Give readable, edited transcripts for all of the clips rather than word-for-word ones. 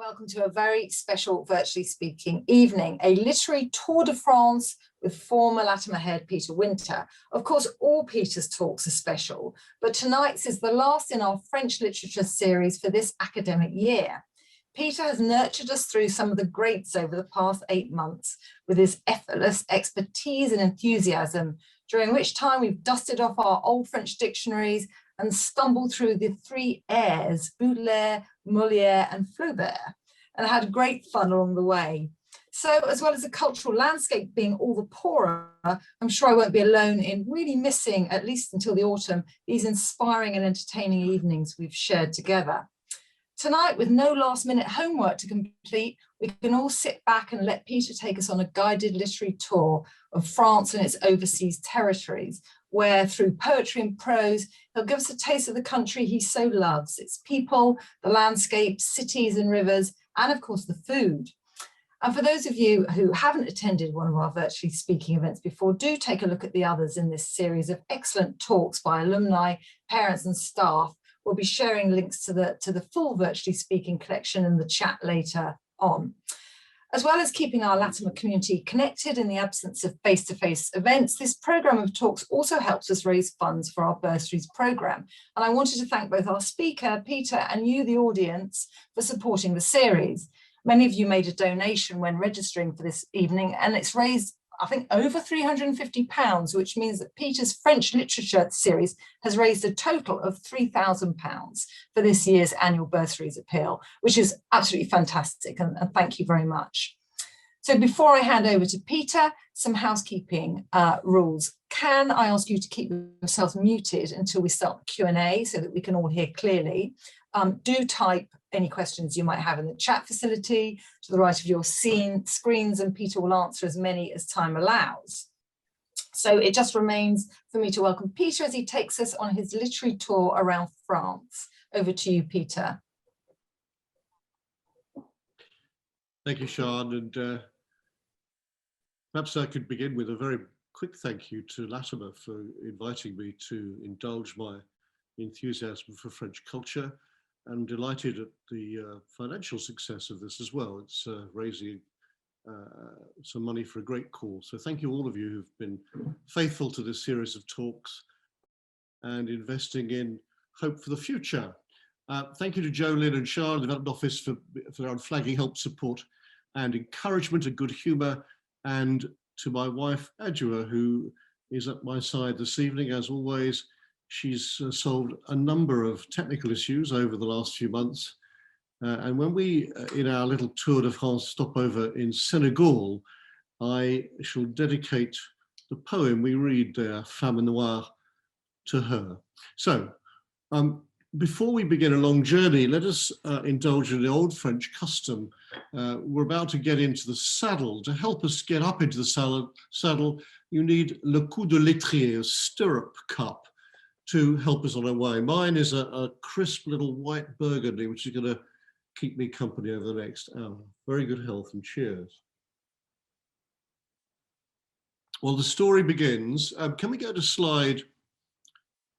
Welcome to a very special Virtually Speaking evening, a literary tour de France with former Latimer head Peter Winter. Of course, all Peter's talks are special, but tonight's is the last in our French literature series for this academic year. Peter has nurtured us through some of the greats over the past 8 months with his effortless expertise and enthusiasm, during which time we've dusted off our old French dictionaries and stumbled through the 3 airs, Baudelaire, Molière and Flaubert, and had great fun along the way. So as well as the cultural landscape being all the poorer, I'm sure I won't be alone in really missing, at least until the autumn, these inspiring and entertaining evenings we've shared together. Tonight, with no last minute homework to complete, we can all sit back and let Peter take us on a guided literary tour of France and its overseas territories, where through poetry and prose, he'll give us a taste of the country he so loves, its people, the landscape, cities and rivers, and of course the food. And for those of you who haven't attended one of our Virtually Speaking events before, do take a look at the others in this series of excellent talks by alumni, parents and staff. We'll be sharing links to the full Virtually Speaking collection in the chat later on. As well as keeping our Latimer community connected in the absence of face-to-face events, this programme of talks also helps us raise funds for our bursaries programme. And I wanted to thank both our speaker, Peter, and you, the audience, for supporting the series. Many of you made a donation when registering for this evening, and it's raised, I think, over £350, which means that Peter's French literature series has raised a total of £3,000 for this year's annual bursaries appeal, which is absolutely fantastic, and thank you very much. So before I hand over to Peter, some housekeeping rules. Can I ask you to keep yourselves muted until we start the Q&A so that we can all hear clearly? Do type any questions you might have in the chat facility to the right of your screens, and Peter will answer as many as time allows. So it just remains for me to welcome Peter as he takes us on his literary tour around France. Over to you, Peter. Thank you, Sian, and perhaps I could begin with a very quick thank you to Latimer for inviting me to indulge my enthusiasm for French culture. I'm delighted at the financial success of this as well. It's raising some money for a great cause. So thank you all of you who've been faithful to this series of talks and investing in hope for the future. Thank you to Jo Lynn and Charles, the Development Office, for their unflagging help, support and encouragement and good humour, and to my wife, Adjua, who is at my side this evening, as always. She's solved a number of technical issues over the last few months. And when we, in our little tour de France stopover in Senegal, I shall dedicate the poem we read there, Famine, to her. So, before we begin a long journey, let us indulge in the old French custom. We're about to get into the saddle. To help us get up into the saddle, you need le coup de l'étrier, a stirrup cup, to help us on our way. Mine is a crisp little white burgundy, which is going to keep me company over the next hour. Very good health and cheers. Well, the story begins. Can we go to slide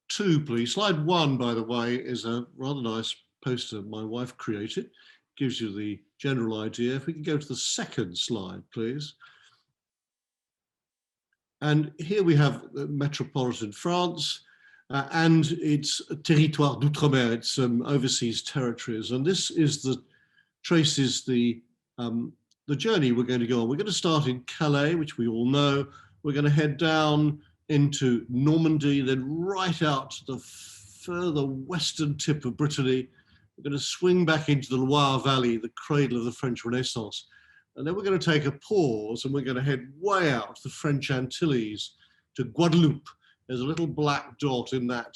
2, please? Slide 1, by the way, is a rather nice poster my wife created. Gives you the general idea. If we can go to the second slide, please. And here we have metropolitan France. And it's territoire d'outre-mer, it's overseas territories, and this is traces the journey we're going to go on. We're going to start in Calais, which we all know. We're going to head down into Normandy, then right out to the further western tip of Brittany. We're going to swing back into the Loire Valley, the cradle of the French Renaissance, and then we're going to take a pause and we're going to head way out to the French Antilles, to Guadeloupe. There's a little black dot in that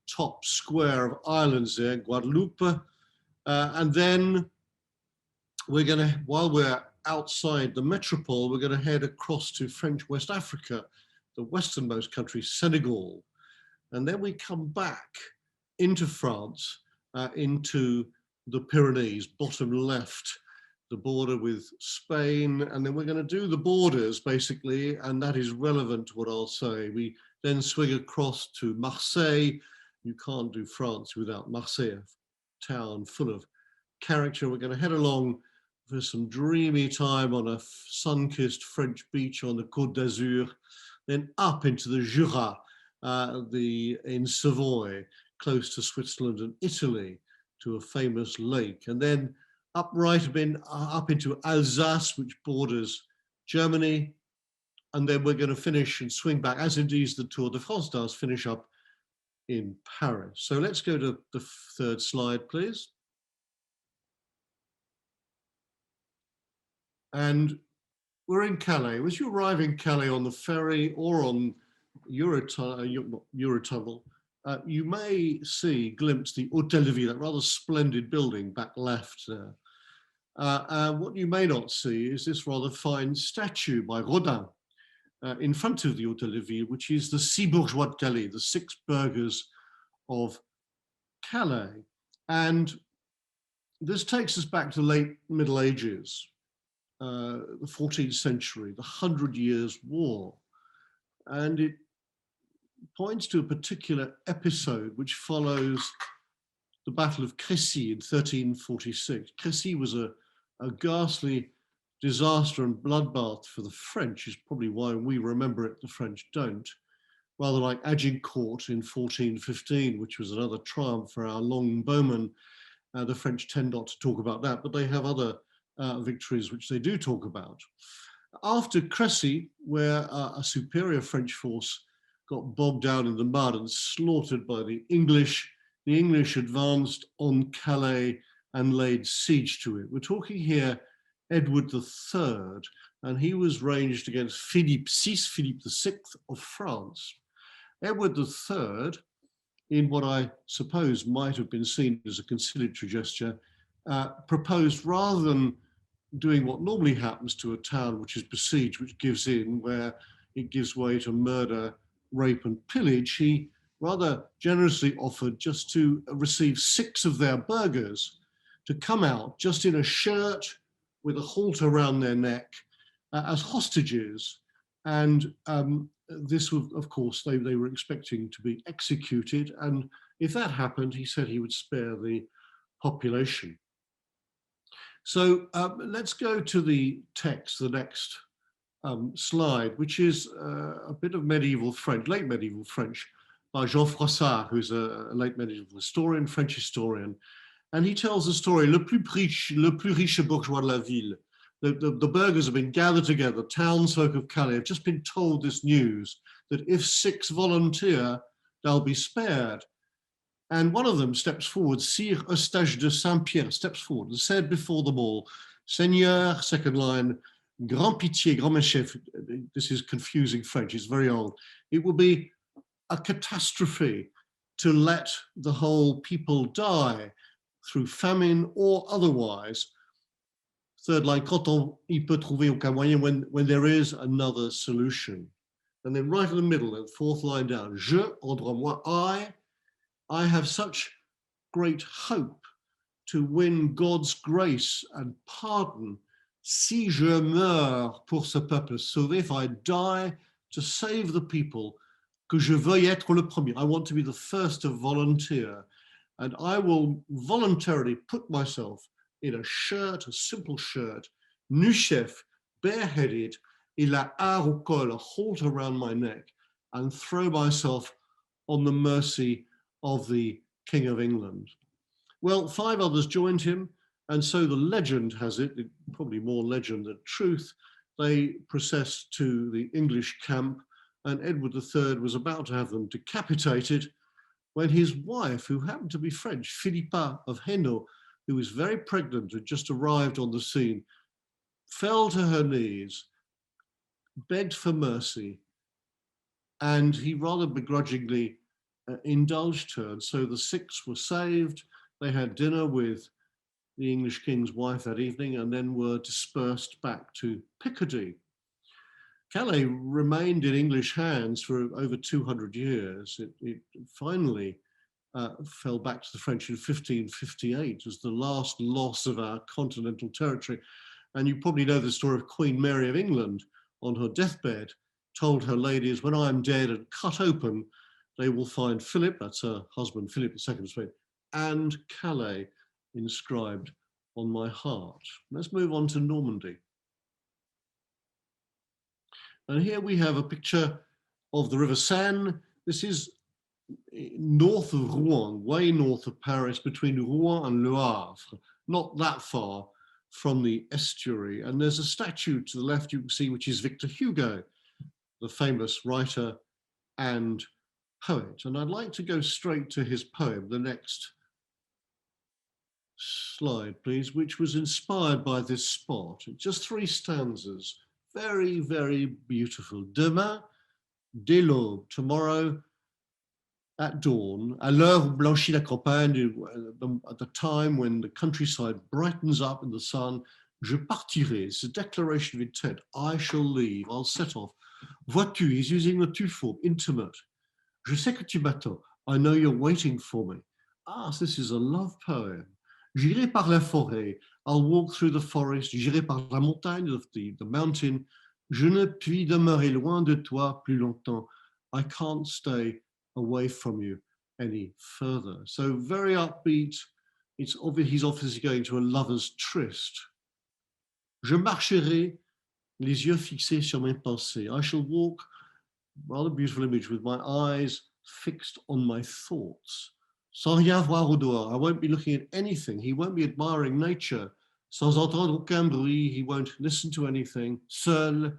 top square of islands there, Guadeloupe. And then we're going to, while we're outside the metropole, we're going to head across to French West Africa, the westernmost country, Senegal. And then we come back into France, into the Pyrenees, bottom left, the border with Spain. And then we're going to do the borders, basically, and that is relevant to what I'll say. We then swing across to Marseille. You can't do France without Marseille, a town full of character. We're going to head along for some dreamy time on a sun-kissed French beach on the Côte d'Azur, then up into the Jura, in Savoy, close to Switzerland and Italy, to a famous lake, and then up into Alsace, which borders Germany, and then we're going to finish and swing back, as indeed the Tour de France does, finish up in Paris. So let's go to the third slide, please. And we're in Calais. As you arrive in Calais on the ferry or on Eurotunnel, you may glimpse the Hôtel de Ville, that rather splendid building back left there. What you may not see is this rather fine statue by Rodin in front of the Hôtel de Ville, which is the Six Bourgeois de Calais, the six burghers of Calais. And this takes us back to the late Middle Ages, the 14th century, the 100 Years' War. And it points to a particular episode which follows the Battle of Crécy in 1346. Crécy was a ghastly disaster and bloodbath for the French, is probably why we remember it, the French don't. Rather like Agincourt in 1415, which was another triumph for our longbowmen. The French tend not to talk about that, but they have other victories which they do talk about. After Crécy, where a superior French force got bogged down in the mud and slaughtered by the English advanced on Calais and laid siege to it. We're talking here Edward III, and he was ranged against Philippe VI of France. Edward III, in what I suppose might have been seen as a conciliatory gesture, proposed, rather than doing what normally happens to a town which is besieged, which gives in, where it gives way to murder, rape and pillage, he rather generously offered just to receive 6 of their burghers to come out just in a shirt with a halter around their neck as hostages. And this was, of course, they were expecting to be executed. And if that happened, he said he would spare the population. So let's go to the text, the next slide, which is a bit of medieval French, late medieval French, by Jean Froissart, who's a late medieval historian, French historian. And he tells the story, le plus riche bourgeois de la ville. The burghers have been gathered together, townsfolk of Calais have just been told this news, that if 6 volunteer, they'll be spared. And one of them steps forward, Sire Eustache de Saint-Pierre steps forward and said before them all, Seigneur, second line, grand pitié, grand chef. This is confusing French, it's very old. It will be a catastrophe to let the whole people die through famine or otherwise. Third line, quand on y peut trouver aucun moyen, when there is another solution. And then right in the middle, and fourth line down, je, entre moi, I have such great hope to win God's grace and pardon. Si je meurs pour ce peuple sauvé, if I die to save the people, que je veuille être le premier. I want to be the first to volunteer. And I will voluntarily put myself in a shirt, a simple shirt, nu chef, bareheaded, et la hare au col, a halter around my neck, and throw myself on the mercy of the King of England. Well, 5 others joined him, and so the legend has it, probably more legend than truth, they processed to the English camp, and Edward III was about to have them decapitated when his wife, who happened to be French, Philippa of Hainaut, who was very pregnant, had just arrived on the scene, fell to her knees, begged for mercy, and he rather begrudgingly indulged her. And so the 6 were saved. They had dinner with the English king's wife that evening and then were dispersed back to Picardy. Calais remained in English hands for over 200 years. It finally fell back to the French in 1558 as the last loss of our continental territory. And you probably know the story of Queen Mary of England on her deathbed, told her ladies, when I am dead and cut open, they will find Philip, that's her husband, Philip II of Spain, and Calais inscribed on my heart. Let's move on to Normandy. And here we have a picture of the River Seine. This is north of Rouen, way north of Paris, between Rouen and Le Havre, not that far from the estuary. And there's a statue to the left you can see, which is Victor Hugo, the famous writer and poet. And I'd like to go straight to his poem, the next slide, please, which was inspired by this spot. Just 3 stanzas, very, very beautiful. Demain, dès l'aube, tomorrow at dawn, à l'heure où blanchit la campagne, at the time when the countryside brightens up in the sun, je partirai. It's a declaration of intent. I shall leave, I'll set off. Vois-tu, he's using the tu form, intimate. Je sais que tu m'attends. I know you're waiting for me. Ah, so this is a love poem. J'irai par la forêt. I'll walk through the forest. J'irai par la montagne, the mountain. Je ne puis demeurer loin de toi plus longtemps. I can't stay away from you any further. So very upbeat. It's obvious he's obviously going to a lover's tryst. Je marcherai, les yeux fixés sur mes pensées. I shall walk, rather beautiful image, with my eyes fixed on my thoughts. Sans rien voir au dehors. I won't be looking at anything. He won't be admiring nature. Sans entendre aucun bruit. He won't listen to anything. Seul,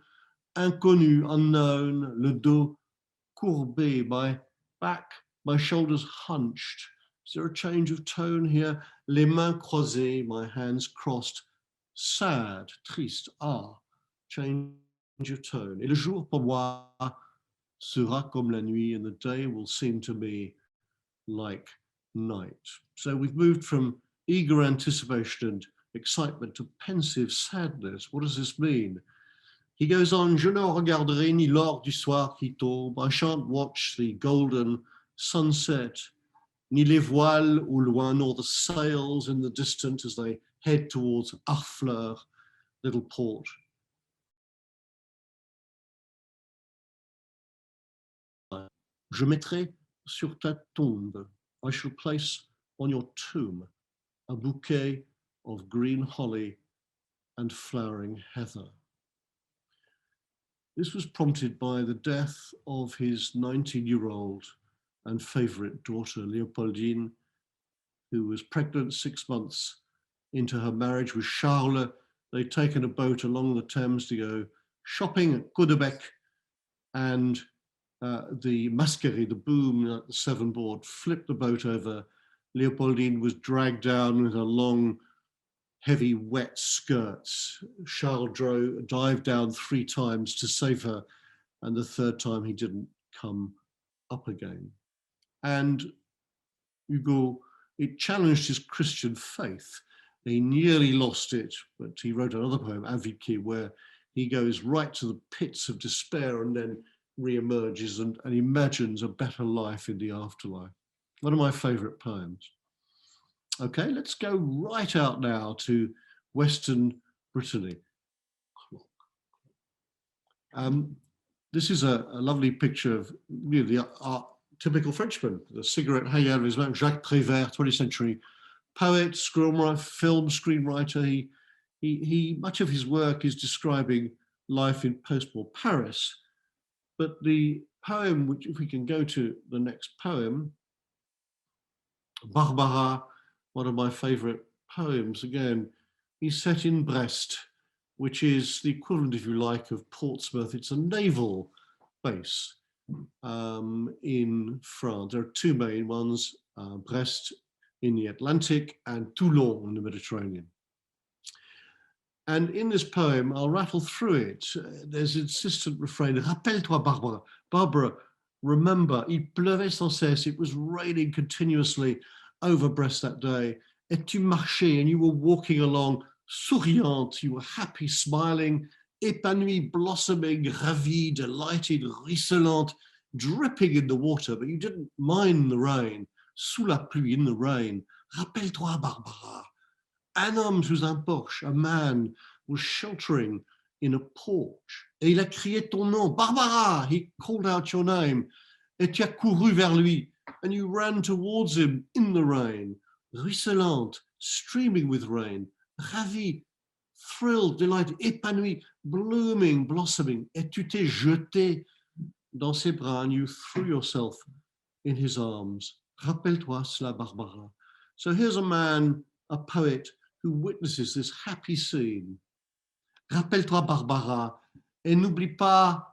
inconnu, unknown, le dos courbé, my back, my shoulders hunched. Is there a change of tone here? Les mains croisées, my hands crossed. Sad, triste, change of tone. Et le jour pour moi sera comme la nuit, and the day will seem to me like night. So we've moved from eager anticipation and excitement to pensive sadness. What does this mean? He goes on, je ne regarderai ni l'or du soir qui tombe. I shan't watch the golden sunset, ni les voiles au loin, nor the sails in the distance as they head towards Harfleur, little port. Je mettrai sur ta tombe, I shall place on your tomb a bouquet of green holly and flowering heather. This was prompted by the death of his 19-year-old and favorite daughter, Leopoldine, who was pregnant 6 months into her marriage with Charles. They'd taken a boat along the Thames to go shopping at Caudebec, and the masquerie, the boom, the 7-board, flipped the boat over. Leopoldine was dragged down with her long, heavy, wet skirts. Charles dived down 3 times to save her, and the 3rd time he didn't come up again. And Hugo, it challenged his Christian faith. He nearly lost it, but he wrote another poem, Aviki, where he goes right to the pits of despair and then re-emerges and imagines a better life in the afterlife. One of my favorite poems. Okay, let's go right out now to Western Brittany. This is a lovely picture of the typical Frenchman, the cigarette hanging out of his mouth, Jacques Prévert, 20th century poet, film screenwriter. He much of his work is describing life in post-war Paris. But the poem, which if we can go to the next poem, Barbara, one of my favorite poems, again, he's set in Brest, which is the equivalent, if you like, of Portsmouth. It's a naval base in France. There are 2 main ones, Brest in the Atlantic and Toulon in the Mediterranean. And in this poem, I'll rattle through it. There's an insistent refrain, rappelle-toi Barbara. Barbara, remember, il pleuvait sans cesse. It was raining continuously over Brest that day. Et tu marchais, and you were walking along, souriante, you were happy, smiling, épanouie, blossoming, ravie, delighted, ruisselante, dripping in the water, but you didn't mind the rain. Sous la pluie, in the rain. Rappelle-toi Barbara. Un homme sous un porche, a man, was sheltering in a porch. Et il a crié ton nom, Barbara! He called out your name. Et tu as couru vers lui, and you ran towards him in the rain. Ruisselante, streaming with rain. ravi, thrilled, delighted, épanoui, blooming, blossoming. Et tu t'es jeté dans ses bras and you threw yourself in his arms. Rappelle-toi cela, Barbara. So here's a man, a poet, who witnesses this happy scene. Rappelle-toi, Barbara, et n'oublie pas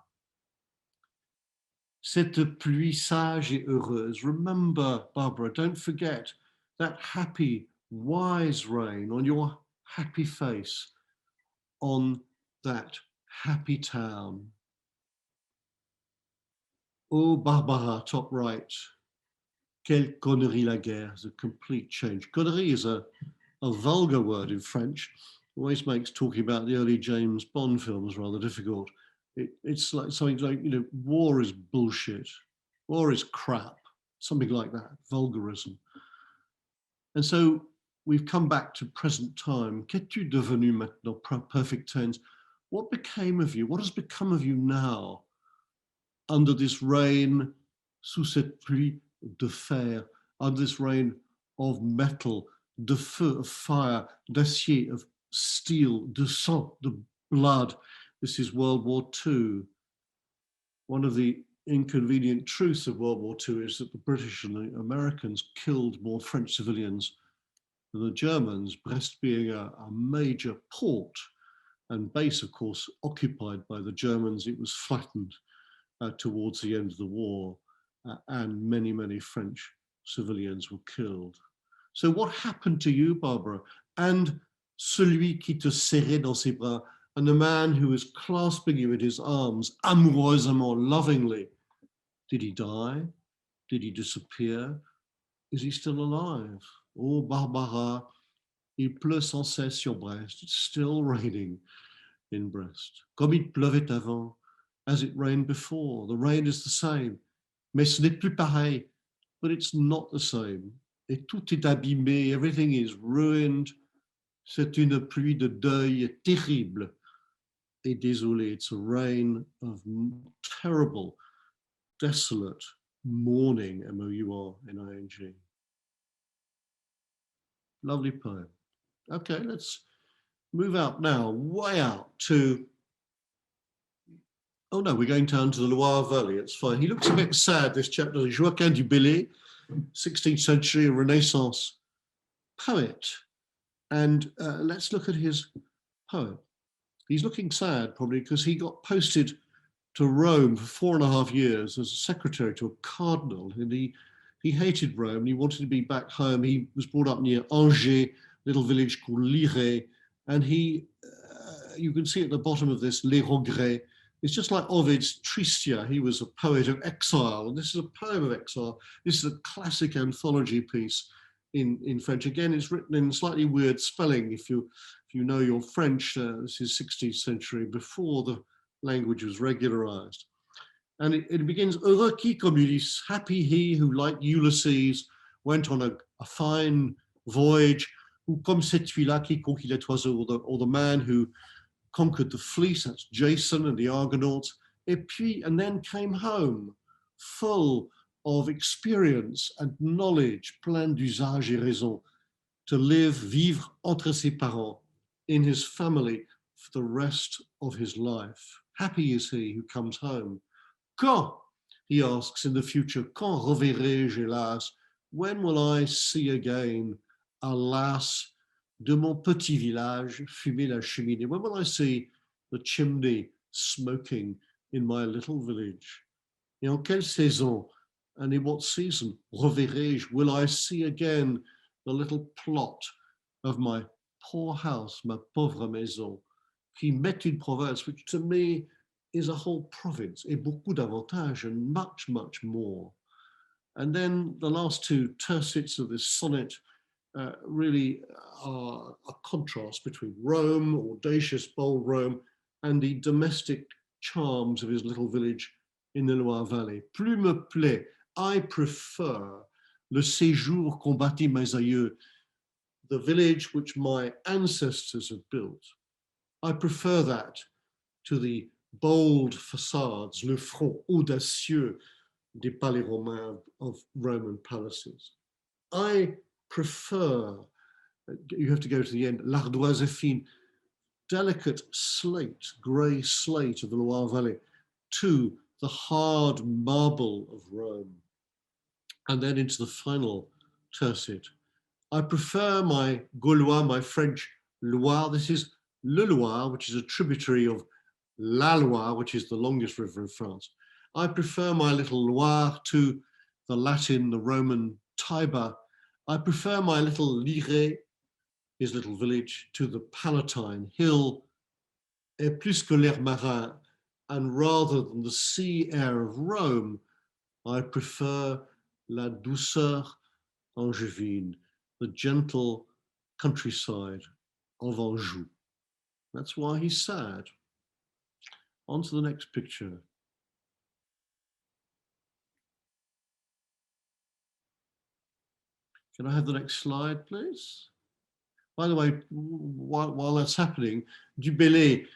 cette pluie sage et heureuse. Remember, Barbara, don't forget that happy, wise rain on your happy face, on that happy town. Oh, Barbara, top right. Quelle connerie la guerre, is a complete change. Connerie is a vulgar word in French. Always makes talking about the early James Bond films rather difficult. It's like something like, you know, war is bullshit. War is crap. Something like that, vulgarism. And so we've come back to present time. Qu'es-tu devenu maintenant? Perfect tense. What became of you? What has become of you now under this rain, sous cette pluie de fer, under this rain of metal, de feu, of fire, d'acier, of steel, de sang, de blood? This is World War II. One of the inconvenient truths of World War II is that the British and the Americans killed more French civilians than the Germans, Brest being a major port and base, of course, occupied by the Germans. It was flattened towards the end of the war, and many, many French civilians were killed. So what happened to you, Barbara? And celui qui te serrait dans ses bras, and the man who was clasping you in his arms, amoureusement, lovingly, did he die? Did he disappear? Is he still alive? Oh, Barbara, il pleut sans cesse sur Brest. It's still raining in Brest. Comme il pleuvait avant, as it rained before. The rain is the same. Mais ce n'est plus pareil. But it's not the same. Et tout est abîmé. Everything is ruined. C'est une pluie de deuil terrible. Et désolé. It's a rain of terrible, desolate mourning, M-O-U-R-N-I-N-G. Lovely poem. Okay, let's move out now, way out to, oh no, we're going down to the Loire Valley. It's fine. He looks a bit sad, this chapter. Joaquin du Bellay, 16th century Renaissance poet. And let's look at his poem. He's looking sad probably because he got posted to Rome for 4.5 years as a secretary to a cardinal, and he hated Rome and he wanted to be back home. He was brought up near Angers, little village called Liré, and he, you can see at the bottom of this, Les Regrets. It's just like Ovid's Tristia. He was a poet of exile, and this is a poem of exile. This is a classic anthology piece in French. Again, it's written in slightly weird spelling. If you know your French, this is 16th century, before the language was regularized. And it begins, heureux qui, comme Ulysse, happy he who, like Ulysses, went on a fine voyage, ou comme cette fille-là qui conquit les oiseaux, or the man who conquered the fleece, that's Jason and the Argonauts, and then came home full of experience and knowledge, plein d'usage et raison, to live, vivre entre ses parents, in his family for the rest of his life. Happy is he who comes home. Quand, he asks in the future, quand reverrai-je, hélas? When will I see again, alas, de mon petit village, fumer la cheminée? When will I see the chimney smoking in my little village? Et en quelle saison, and in what season, reverrai-je, will I see again the little plot of my poor house, ma pauvre maison, qui met une province, which to me is a whole province, et beaucoup d'avantages, and much, much more. And then the last two tercets of this sonnet really are a contrast between Rome, audacious, bold Rome, and the domestic charms of his little village in the Loire Valley. Plus me plaît, I prefer le séjour qu'ont bâti mes aïeux, the village which my ancestors have built. I prefer that to the bold facades, le front audacieux des palais romains, of Roman palaces. I prefer you have to go to the end. L'ardoise fine, delicate slate, grey slate of the Loire Valley, to the hard marble of Rome, and then into the final tercet. I prefer my Gaulois, my French Loire. This is Le Loire, which is a tributary of La Loire, which is the longest river in France. I prefer my little Loire to the Latin, the Roman Tiber. I prefer my little Lire, his little village, to the Palatine hill, et plus que l'air marin, and rather than the sea air of Rome, I prefer la douceur angevine, the gentle countryside of Anjou. That's why he's sad. On to the next picture. Can I have the next slide, please? By the way, while that's happening, Du Bellay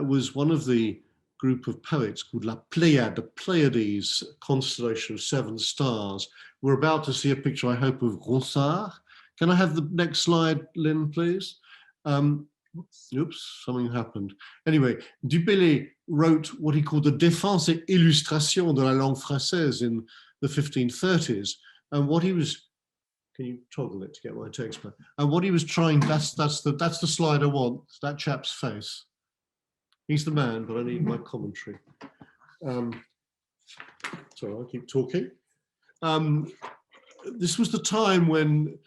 was one of the group of poets called La Pléiade, the Pleiades, constellation of 7 stars. We're about to see a picture, I hope, of Ronsard. Can I have the next slide, Lynn, please? Oops, something happened. Anyway, Du Bellay wrote what he called the Défense et illustration de la langue française in the 1530s. And what he was, can you toggle it to get my text back? And what he was trying, that's the slide I want, that chap's face. He's the man, but I need my commentary. Sorry, I'll keep talking. This was the time when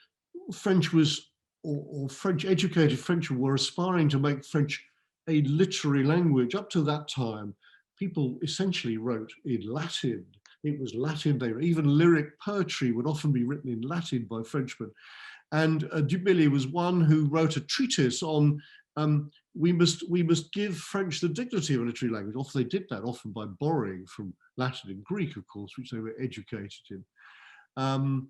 French was, or French educated French were aspiring to make French a literary language. Up to that time, people essentially wrote in Latin. It was Latin. Even lyric poetry would often be written in Latin by Frenchmen. And Du Bellay was one who wrote a treatise on we must give French the dignity of a literary language. Often they did that, often by borrowing from Latin and Greek, of course, which they were educated in. And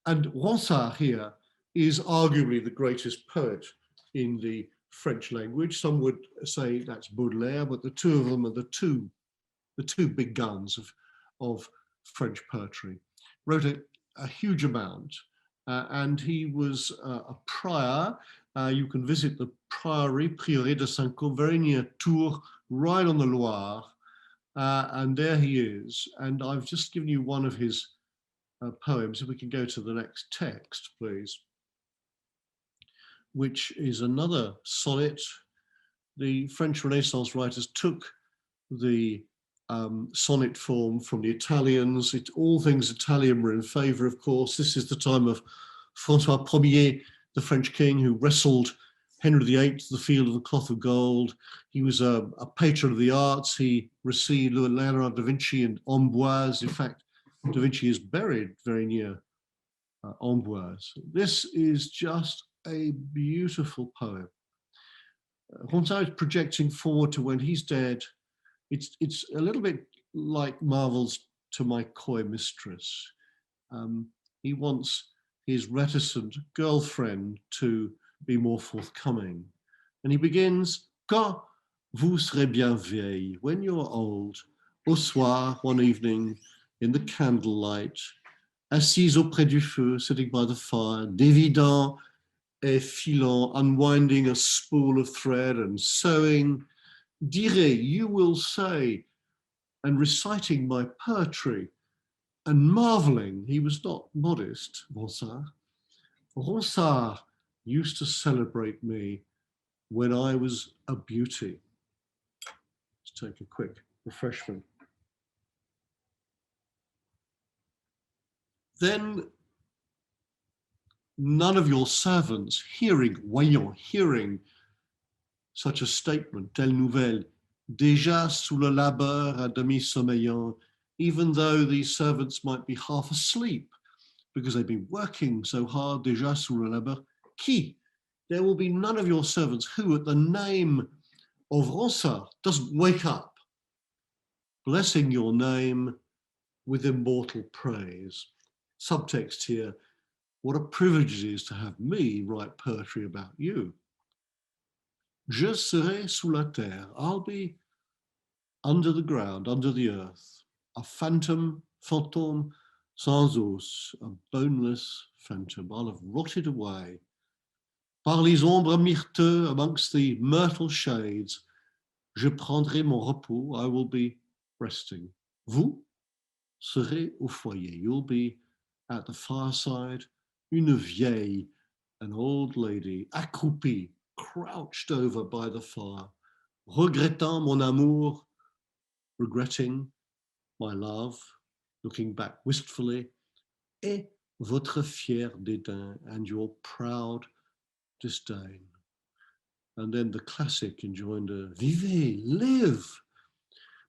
Ronsard here is arguably the greatest poet in the French language. Some would say that's Baudelaire, but the two of them are the two big guns of French poetry. Wrote a huge amount, and he was a prior. You can visit the priory, Prieuré de Saint-Caux, very near Tours, right on the Loire, and there he is. And I've just given you one of his poems. If we can go to the next text, please, which is another sonnet. The French Renaissance writers took the sonnet form from the Italians. All things Italian were in favor, of course. This is the time of Francois Ier, the French king who wrestled Henry VIII to the field of the cloth of gold. He was a patron of the arts. He received Leonardo da Vinci and Amboise. In fact, da Vinci is buried very near Amboise. This is just a beautiful poem. Ronsard is projecting forward to when he's dead. It's a little bit like Marvel's To My Coy Mistress. He wants his reticent girlfriend to be more forthcoming. And he begins, Quand vous serez bien vieille, when you're old, au soir, one evening, in the candlelight, assise auprès du feu, sitting by the fire, dévidant et filant, unwinding a spool of thread and sewing, direz, you will say, and reciting my poetry, and marveling, he was not modest, Ronsard. Ronsard used to celebrate me when I was a beauty. Let's take a quick refreshment. Then none of your servants hearing such a statement, telle nouvelle, déjà sous le labeur à demi sommeillant, even though these servants might be half asleep because they've been working so hard, déjà sous le labeur, qui? There will be none of your servants who at the name of Ronsard doesn't wake up, blessing your name with immortal praise. Subtext here, what a privilege it is to have me write poetry about you. Je serai sous la terre. I'll be under the ground, under the earth, a fantôme sans os, a boneless phantom. I'll have rotted away. Par les ombres myrteux, amongst the myrtle shades, je prendrai mon repos. I will be resting. Vous serez au foyer. You'll be at the fireside. Une vieille, an old lady, accroupie, crouched over by the fire, regrettant mon amour, regretting my love, looking back wistfully, et votre fier dédain, and your proud disdain. And then the classic enjoinder, vivez, live,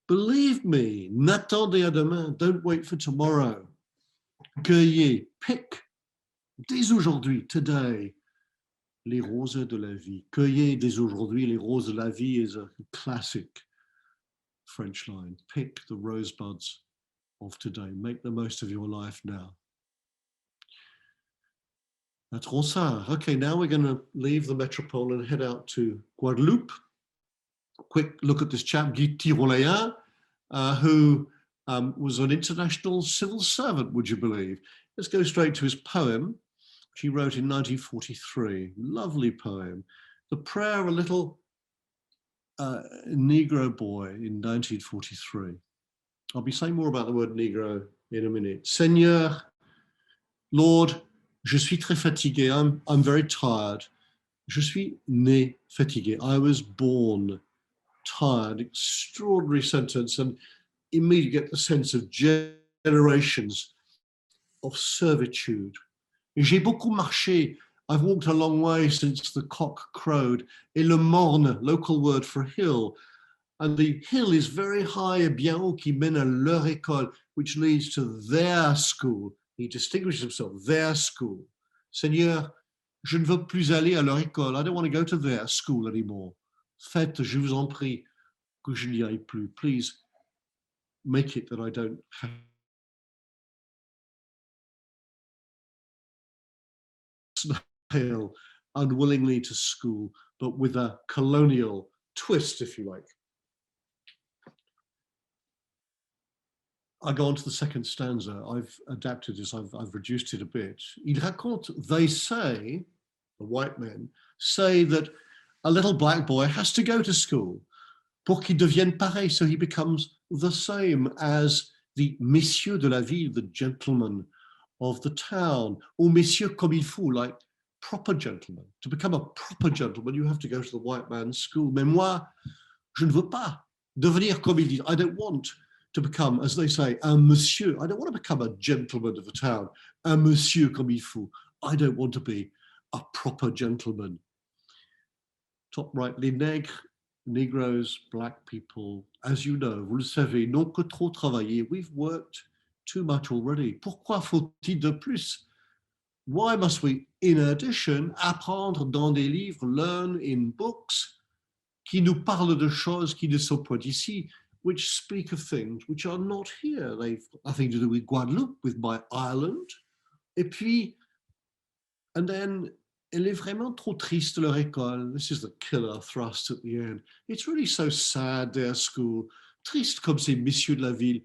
believe me, n'attendez à demain, don't wait for tomorrow. Cueillez, pick, dès aujourd'hui, today, les roses de la vie. Cueillez dès aujourd'hui les roses de la vie is a classic French line. Pick the rosebuds of today. Make the most of your life now. That's Ronsard. Okay, now we're going to leave the metropole and head out to Guadeloupe. Quick look at this chap, Guy Tyroléen, who was an international civil servant, would you believe? Let's go straight to his poem, which he wrote in 1943. Lovely poem. The prayer of a little Negro boy in 1943. I'll be saying more about the word Negro in a minute. Seigneur, Lord, je suis très fatigué. I'm very tired. Je suis né fatigué. I was born tired. Extraordinary sentence, and immediately get the sense of generations of servitude. J'ai beaucoup marché. I've walked a long way since the cock crowed. Et le morne, local word for hill. And the hill is very high, et bien haut, qui mène à leur école, which leads to their school. He distinguishes himself, their school. Seigneur, je ne veux plus aller à leur école. I don't want to go to their school anymore. Faites, je vous en prie, que je n'y aille plus. Please make it that I don't have snail unwillingly to school, but with a colonial twist, if you like. I go on to the second stanza. I've adapted this, I've reduced it a bit. Il raconte, they say, the white men, say that a little black boy has to go to school pour qu'il devienne pareil, so he becomes the same as the messieurs de la ville, the gentlemen of the town, or messieurs comme il faut, like proper gentlemen. To become a proper gentleman, you have to go to the white man's school. Mais moi, je ne veux pas devenir comme ils disent. I don't want to become, as they say, un monsieur. I don't want to become a gentleman of the town, un monsieur comme il faut. I don't want to be a proper gentleman. Top right, les nègres, Negroes, black people, as you know, vous le savez, n'ont que trop travaillé. We've worked too much already. Pourquoi faut-il de plus? Why must we, in addition, apprendre dans des livres, learn in books, qui nous parlent de choses qui ne sont point ici, which speak of things which are not here. They've nothing to do with Guadeloupe, with my island. Et puis, and then, elle est vraiment trop triste leur école. This is the killer thrust at the end. It's really so sad, their school. Triste comme ces messieurs de la ville.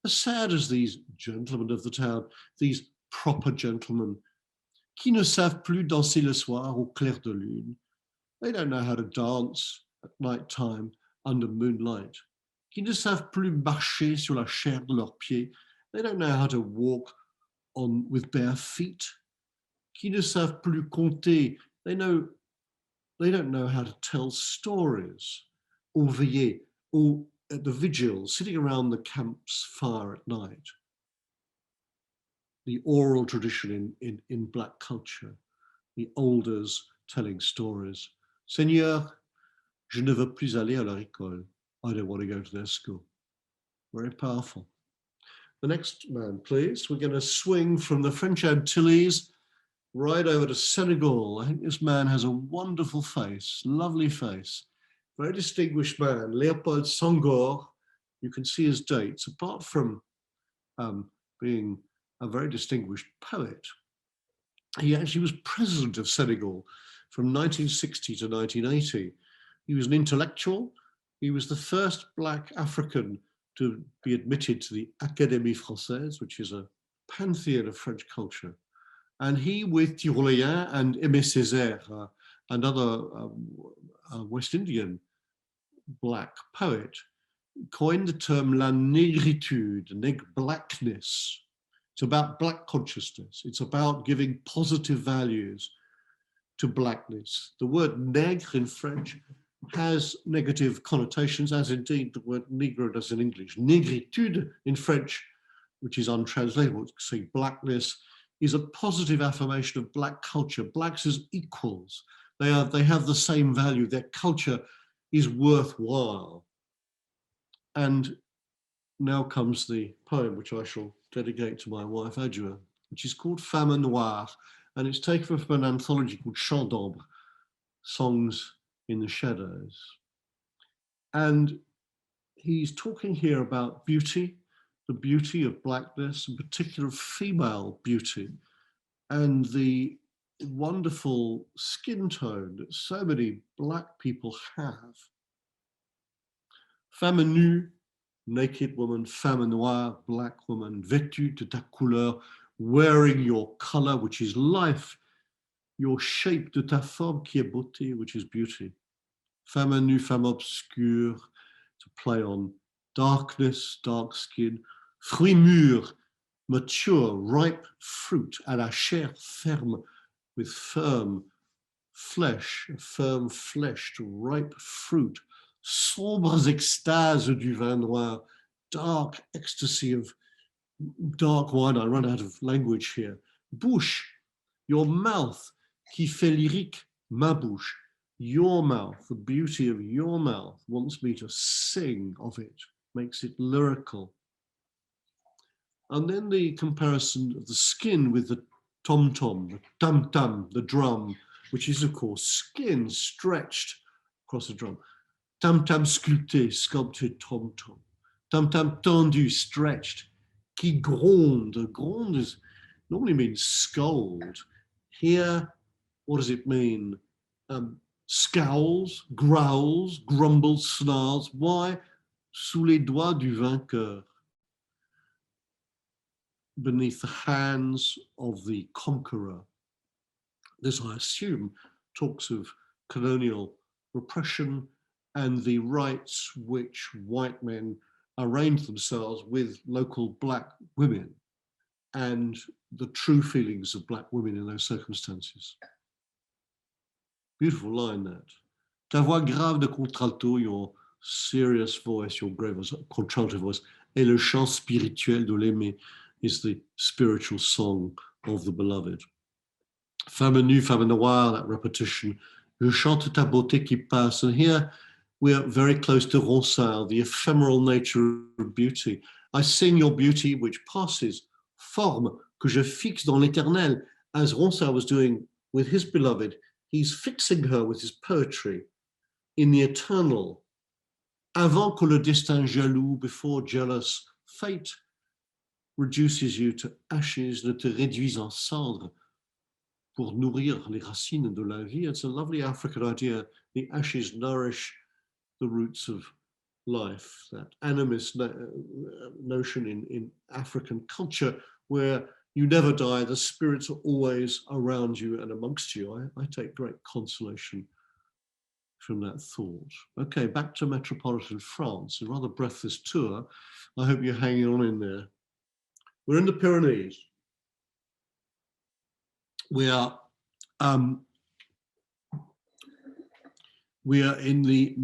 As sad as these gentlemen of the town, these proper gentlemen, qui ne savent plus danser le soir au clair de lune. They don't know how to dance at night time under moonlight. Qui ne savent plus marcher sur la chair de leurs pieds. They don't know how to walk on with bare feet. Qui ne savent plus compter. They don't know how to tell stories. Or veiller, or at the vigil, sitting around the camp's fire at night. The oral tradition in black culture, the elders telling stories. Seigneur, je ne veux plus aller à leur école. I don't want to go to their school. Very powerful. The next man, please. We're going to swing from the French Antilles right over to Senegal. I think this man has a wonderful face, lovely face. Very distinguished man, Léopold Senghor. You can see his dates, apart from being a very distinguished poet. He actually was president of Senegal from 1960 to 1980. He was an intellectual. He was the first Black African to be admitted to the Académie Française, which is a pantheon of French culture. And he, with Tyrolien and Aimé Césaire, another West Indian black poet, coined the term la négritude, blackness. It's about black consciousness. It's about giving positive values to blackness. The word nègre in French has negative connotations, as indeed the word negro does in English. Négritude in French, which is untranslatable, say blackness, is a positive affirmation of black culture. Blacks as equals. They have the same value. Their culture is worthwhile. And now comes the poem, which I shall dedicate to my wife, Adjoa, which is called Famine Noire. And it's taken from an anthology called Chants d'Ombre, Songs in the Shadows. And he's talking here about beauty, the beauty of blackness, in particular female beauty, and the wonderful skin tone that so many black people have. Femme nue, naked woman, femme noire, black woman, vêtue de ta couleur, wearing your color, which is life, your shape de ta forme qui est beauté, which is beauty. Femme nue, femme obscure, to play on darkness, dark skin. Fruit mûr, mature, ripe fruit, à la chair ferme, with firm flesh, firm fleshed, ripe fruit. Sombres extases du vin noir, dark ecstasy of dark wine. I run out of language here. Bouche, your mouth, qui fait lyrique, ma bouche. Your mouth, the beauty of your mouth wants me to sing of it, makes it lyrical. And then the comparison of the skin with the tom-tom, the tam-tam, the drum, which is of course skin stretched across a drum. Tam-tam sculpté, sculpted tom-tom. Tam-tam tendu, stretched. Qui gronde, gronde is, normally means scold. Here, what does it mean? Scowls, growls, grumbles, snarls. Why? Sous les doigts du vainqueur. Beneath the hands of the conqueror. This, I assume, talks of colonial repression and the rights which white men arranged themselves with local black women and the true feelings of black women in those circumstances. Beautiful line, that. Ta voix grave de contralto, your serious voice, your grave contralto voice, et le chant spirituel de l'aimé is the spiritual song of the beloved. Femme nue, femme noire, that repetition. Je chante ta beauté qui passe. And here we are very close to Ronsard, the ephemeral nature of beauty. I sing your beauty which passes, forme que je fixe dans l'éternel, as Ronsard was doing with his beloved. He's fixing her with his poetry in the eternal. Avant que le destin jaloux, before jealous fate reduces you to ashes, ne te réduise en cendres pour nourrir les racines de la vie. It's a lovely African idea. The ashes nourish the roots of life, that animist notion in African culture where you never die, the spirits are always around you and amongst you. I take great consolation from that thought. Okay, back to metropolitan France, a rather breathless tour. I hope you're hanging on in there. We're in the Pyrenees. We are in the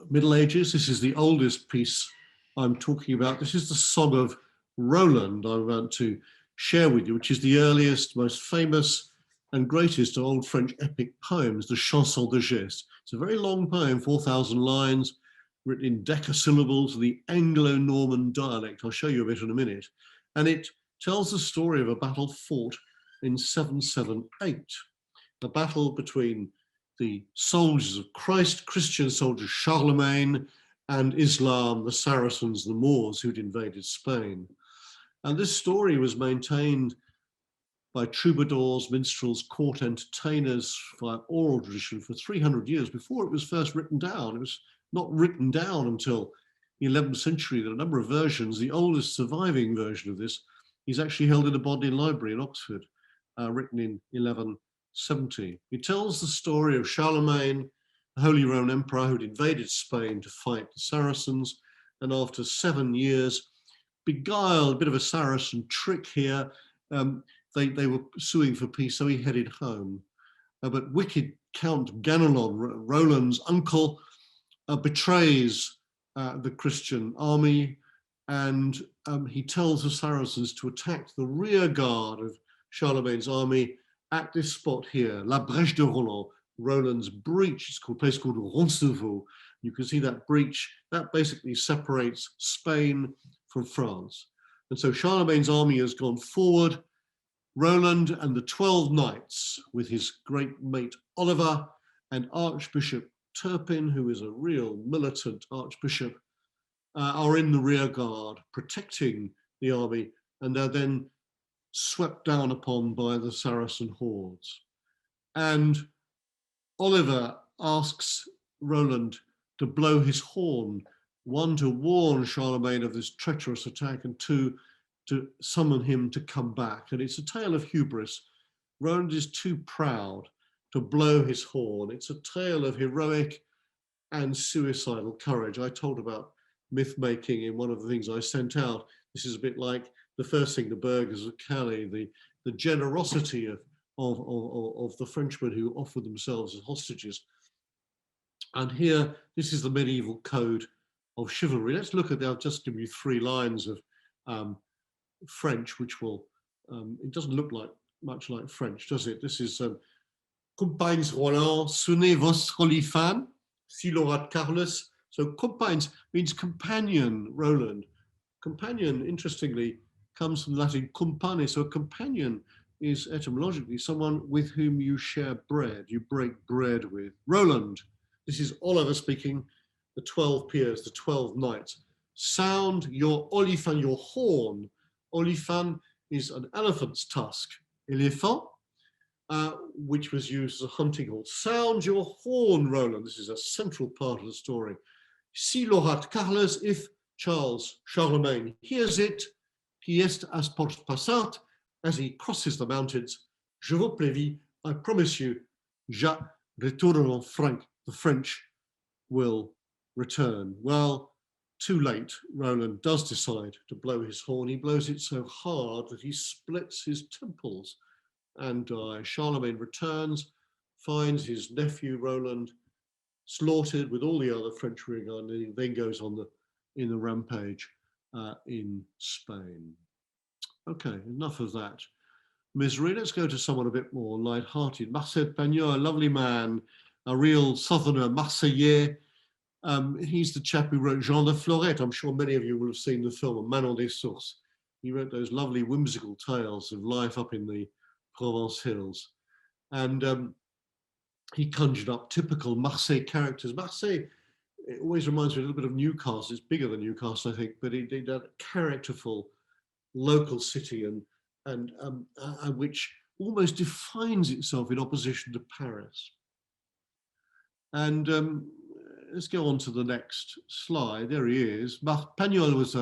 Middle Ages. This is the oldest piece I'm talking about. This is the Song of Roland I want to share with you, which is the earliest, most famous and greatest of old French epic poems, the Chassel De Jesus. It's a very long poem, 4,000 lines, written in decasyllables, the Anglo-Norman dialect. I'll show you a bit in a minute. And it tells the story of a battle fought in 778, a battle between the soldiers of Christ, Christian soldiers, Charlemagne, and Islam, the Saracens, the Moors who'd invaded Spain. And this story was maintained by troubadours, minstrels, court entertainers via oral tradition for 300 years before it was first written down. It was not written down until the 11th century. There are a number of versions. The oldest surviving version of this is actually held in a Bodleian library in Oxford. written in 1170. It tells the story of Charlemagne, the Holy Roman Emperor, who'd invaded Spain to fight the Saracens, and after 7 years, beguiled, a bit of a Saracen trick here, they were suing for peace, so he headed home. But wicked Count Ganelon, Roland's uncle, betrays the Christian army, and he tells the Saracens to attack the rear guard of Charlemagne's army at this spot here, La Brèche de Roland, Roland's breach. It's called a place called Roncevaux. You can see that breach, that basically separates Spain from France. And so Charlemagne's army has gone forward. Roland and the 12 knights, with his great mate Oliver and Archbishop Turpin, who is a real militant archbishop, are in the rear guard protecting the army, and they're then swept down upon by the Saracen hordes. And Oliver asks Roland to blow his horn, one, to warn Charlemagne of this treacherous attack, and two, to summon him to come back. And it's a tale of hubris. Roland is too proud to blow his horn. It's a tale of heroic and suicidal courage. I told about myth making in one of the things I sent out. This is a bit like the first thing, the burghers of Calais, the generosity of the Frenchmen who offered themselves as hostages. And here, this is the medieval code of chivalry. Let's look at that. I'll just give you 3 lines of French, which will, it doesn't look like much like French, does it? This is Compagnes Roland, sonnez vos olifants, si l'aurat Carlos. So compagnes means companion, Roland. Companion, interestingly, comes from Latin compane. So a companion is etymologically someone with whom you share bread, you break bread with. Roland, this is Oliver speaking, the 12 peers, the 12 knights. Sound your olifant, your horn. Olifant is an elephant's tusk. Elephant, which was used as a hunting horse. Sound your horn, Roland. This is a central part of the story. Si l'aurat Carlos, if Charlemagne hears it, qui est as port passat, as he crosses the mountains, je vous prévis, I promise you, ja retourneront franc, the French will return. Well, too late. Roland does decide to blow his horn. He blows it so hard that he splits his temples and dies. Charlemagne returns, finds his nephew Roland slaughtered with all the other French rearguard, and he then goes on in the rampage in Spain. Okay, enough of that misery. Let's go to someone a bit more light-hearted. Marcel Pagnol, a lovely man, a real southerner, Marseillais. He's the chap who wrote Jean de Florette. I'm sure many of you will have seen the film Manon des Sources. He wrote those lovely whimsical tales of life up in the Provence hills. And he conjured up typical Marseille characters. Marseille, it always reminds me a little bit of Newcastle. It's bigger than Newcastle, I think, but it did that characterful local city and which almost defines itself in opposition to Paris. And let's go on to the next slide. There he is. Pagnol was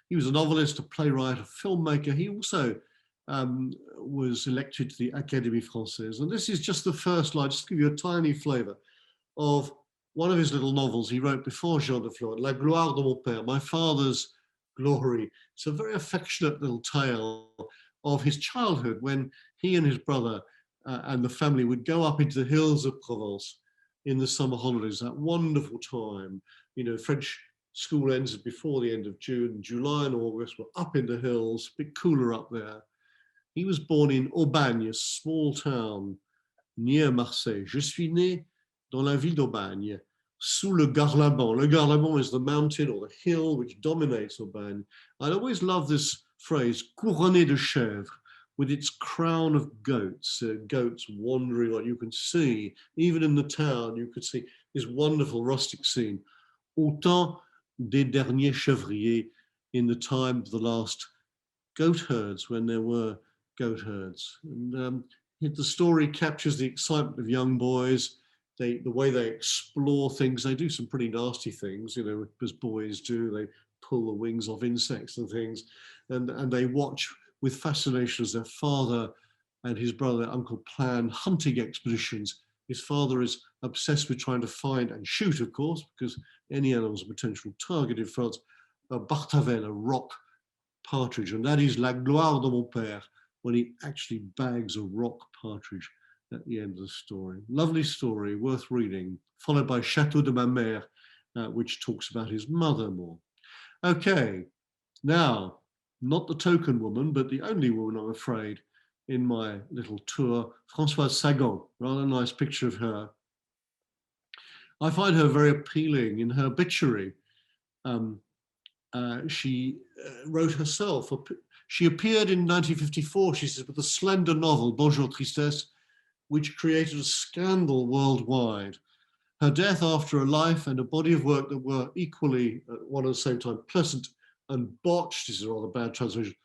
he was a novelist, a playwright, a filmmaker. He also was elected to the Académie Française. And this is just the first slide, just to give you a tiny flavor of one of his little novels he wrote before Jean de Florette, La gloire de mon père, my father's glory. It's a very affectionate little tale of his childhood when he and his brother and the family would go up into the hills of Provence in the summer holidays, that wonderful time. You know, French school ends before the end of June. July and August were up in the hills, a bit cooler up there. He was born in Aubagne, a small town near Marseille. Je suis né dans la ville d'Aubagne, sous le Garlaban. Le Garlaban is the mountain or the hill which dominates Aubagne. I always love this phrase, couronné de chèvres, with its crown of goats, goats wandering on. You can see, even in the town, you could see this wonderful rustic scene. Au temps des derniers chèvriers, in the time of the last goat herds, when there were goat herds. And the story captures the excitement of young boys, the way they explore things. They do some pretty nasty things, you know, as boys do. They pull the wings off insects and things, and they watch with fascination as their father and his brother, uncle, plan hunting expeditions. His father is obsessed with trying to find and shoot, of course, because any animal is a potential target in France, a Bartavel, a rock partridge. And that is la gloire de mon père, when he actually bags a rock partridge at the end of the story. Lovely story, worth reading, followed by Chateau de ma mère, which talks about his mother more. Okay, now, not the token woman, but the only woman, I'm afraid, in my little tour, Françoise Sagan, rather nice picture of her. I find her very appealing. In her obituary. She wrote herself. She appeared in 1954, she says, with a slender novel, Bonjour Tristesse, which created a scandal worldwide. Her death after a life and a body of work that were equally, at one at the same time, pleasant and botched, this is a rather bad translation,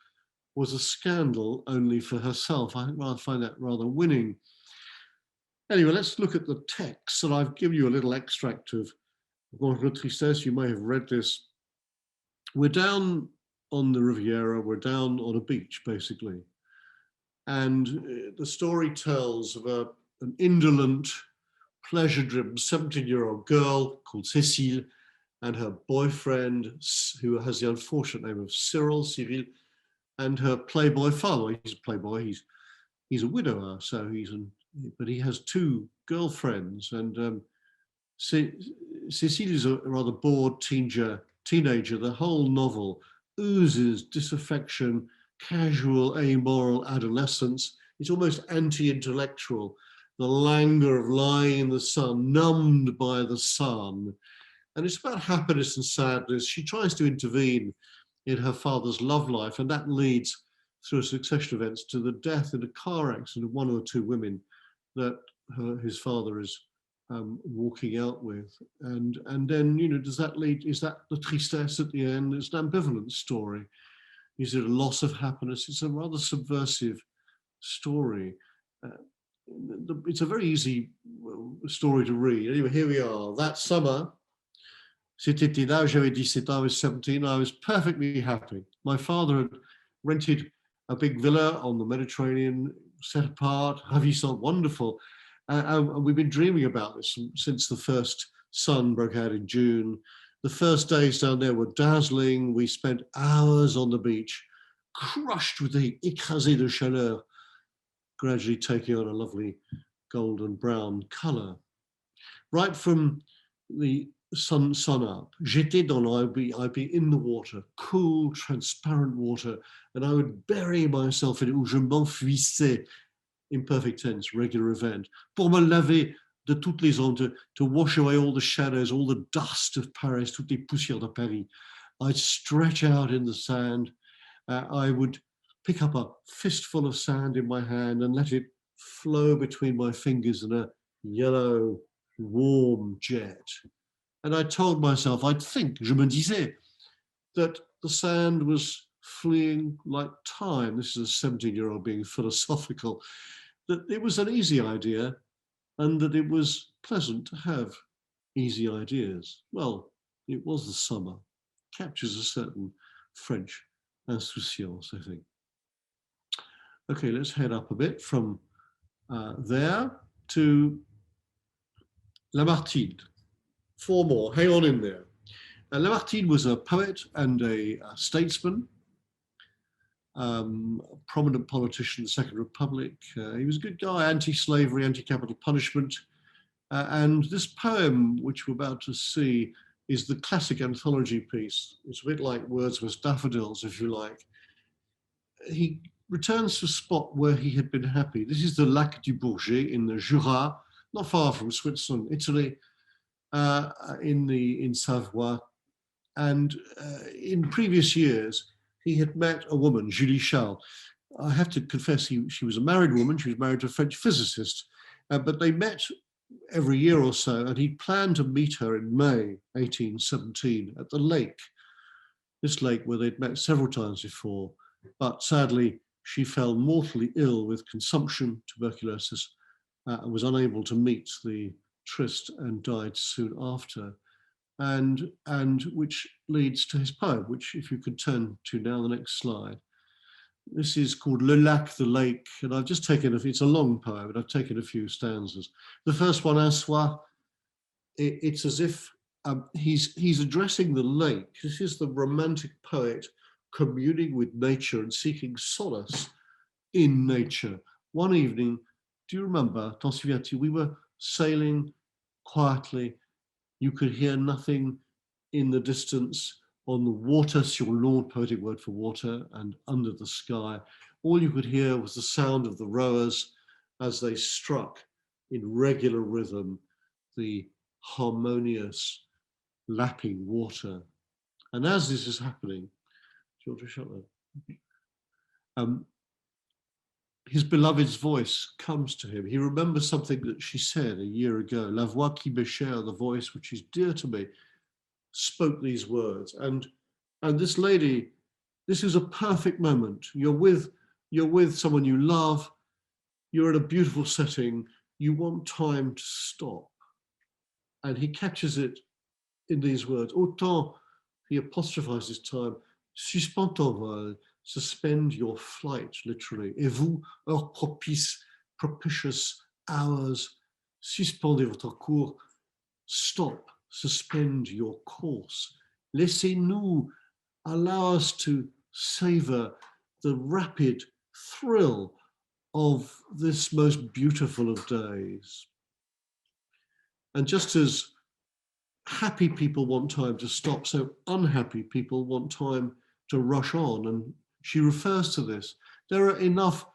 was a scandal only for herself. I find that rather winning. Anyway, let's look at the text. And I've given you a little extract of Bonjour Tristesse. You may have read this. We're down on the Riviera, we're down on a beach, basically. And the story tells of an indolent, pleasure-driven 17-year-old girl called Cécile and her boyfriend, who has the unfortunate name of Cyril, and her playboy father. He's a playboy, he's a widower, so but he has two girlfriends. And Cécile is a rather bored teenager. The whole novel oozes disaffection, casual, amoral adolescence. It's almost anti-intellectual. The languor of lying in the sun, numbed by the sun. And it's about happiness and sadness. She tries to intervene in her father's love life, and that leads through a succession of events to the death in a car accident of one of the two women that his father is walking out with. And then, does that lead, is that the tristesse at the end? It's an ambivalent story. Is it a loss of happiness? It's a rather subversive story. It's a very easy story to read. Anyway, here we are. That summer, c'était là, j'avais 17 ans, I was 17, I was perfectly happy. My father had rented a big villa on the Mediterranean, set apart, ravissant, wonderful. And we've been dreaming about this since the first sun broke out in June. The first days down there were dazzling. We spent hours on the beach, crushed with the heat, écrasé de chaleur, gradually taking on a lovely golden brown color. Right from the sun up, j'étais dans l'eau, I'd be in the water, cool, transparent water, and I would bury myself in it, ou je m'enfuissais, imperfect tense, regular event, pour me laver de toutes les ombres, to wash away all the shadows, all the dust of Paris, toutes les poussières de Paris. I'd stretch out in the sand. I would pick up a fistful of sand in my hand and let it flow between my fingers in a yellow, warm jet. And I told myself, je me disais, that the sand was fleeing like time. This is a 17-year-old being philosophical. That it was an easy idea and that it was pleasant to have easy ideas. Well, it was the summer. Captures a certain French insouciance, I think. Okay, let's head up a bit from there to Lamartine. 4 more, hang on in there. Lamartine was a poet and a statesman, prominent politician in the Second Republic. He was a good guy, anti-slavery, anti-capital punishment. And this poem, which we're about to see, is the classic anthology piece. It's a bit like Wordsworth's Daffodils, if you like. He returns to a spot where he had been happy. This is the Lac du Bourget in the Jura, not far from Switzerland, Italy, in Savoie. And in previous years, he had met a woman, Julie Charles. I have to confess, she was a married woman. She was married to a French physicist, but they met every year or so, and he planned to meet her in May 1817 at the lake, this lake where they'd met several times before, but sadly she fell mortally ill with consumption, tuberculosis, and was unable to meet the tryst and died soon after. And which leads to his poem, which if you could turn to now, the next slide. This is called Le Lac, the Lake, and I've just taken, it's a long poem, but I've taken a few stanzas. The first one, Un soir, it's as if he's addressing the lake. This is the romantic poet communing with nature and seeking solace in nature. One evening, do you remember, t'en souviens-tu, we were sailing quietly. You could hear nothing in the distance on the water, sur l'onde, poetic word for water, and under the sky. All you could hear was the sound of the rowers as they struck in regular rhythm the harmonious lapping water. And as this is happening, do you want to shut that? His beloved's voice comes to him. He remembers something that she said a year ago. La voix qui me chère, the voice which is dear to me, spoke these words. And this lady, this is a perfect moment. You're with someone you love. You're in a beautiful setting. You want time to stop. And he captures it in these words. Autant, he apostrophizes time, suspend ton vol, suspend your flight, literally. Et vous, heures propices, propitious hours, suspendez votre cours, stop, suspend your course. Laissez-nous, allow us to savor the rapid thrill of this most beautiful of days. And just as happy people want time to stop, so unhappy people want time to rush on. And she refers to this. There are enough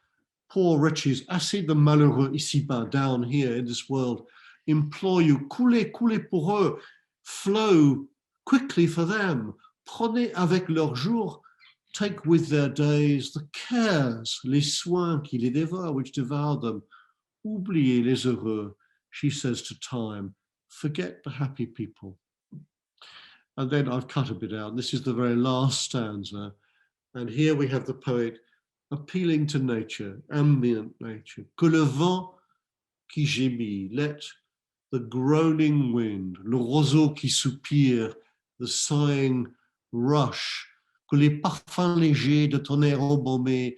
poor wretches, assez de malheureux ici-bas, down here in this world, implore you, coulez, coulez pour eux, flow quickly for them, prenez avec leurs jours, take with their days the cares, les soins qui les dévorent, which devour them, oubliez les heureux, she says to time, forget the happy people. And then I've cut a bit out. This is the very last stanza. And here we have the poet appealing to nature, ambient nature. Que le vent qui gémit, let the groaning wind, le roseau qui soupire, the sighing rush, que les parfums légers de ton air embaumé,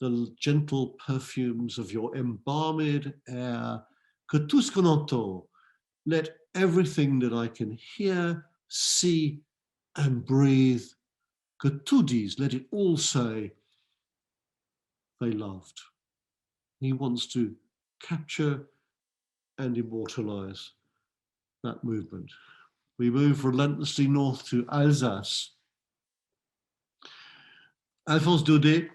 the gentle perfumes of your embalmed air, que tout ce qu'on entend, let everything that I can hear, see, and breathe, que tout dise, let it all say, they loved. He wants to capture and immortalize that movement. We move relentlessly north to Alsace. Alphonse Daudet,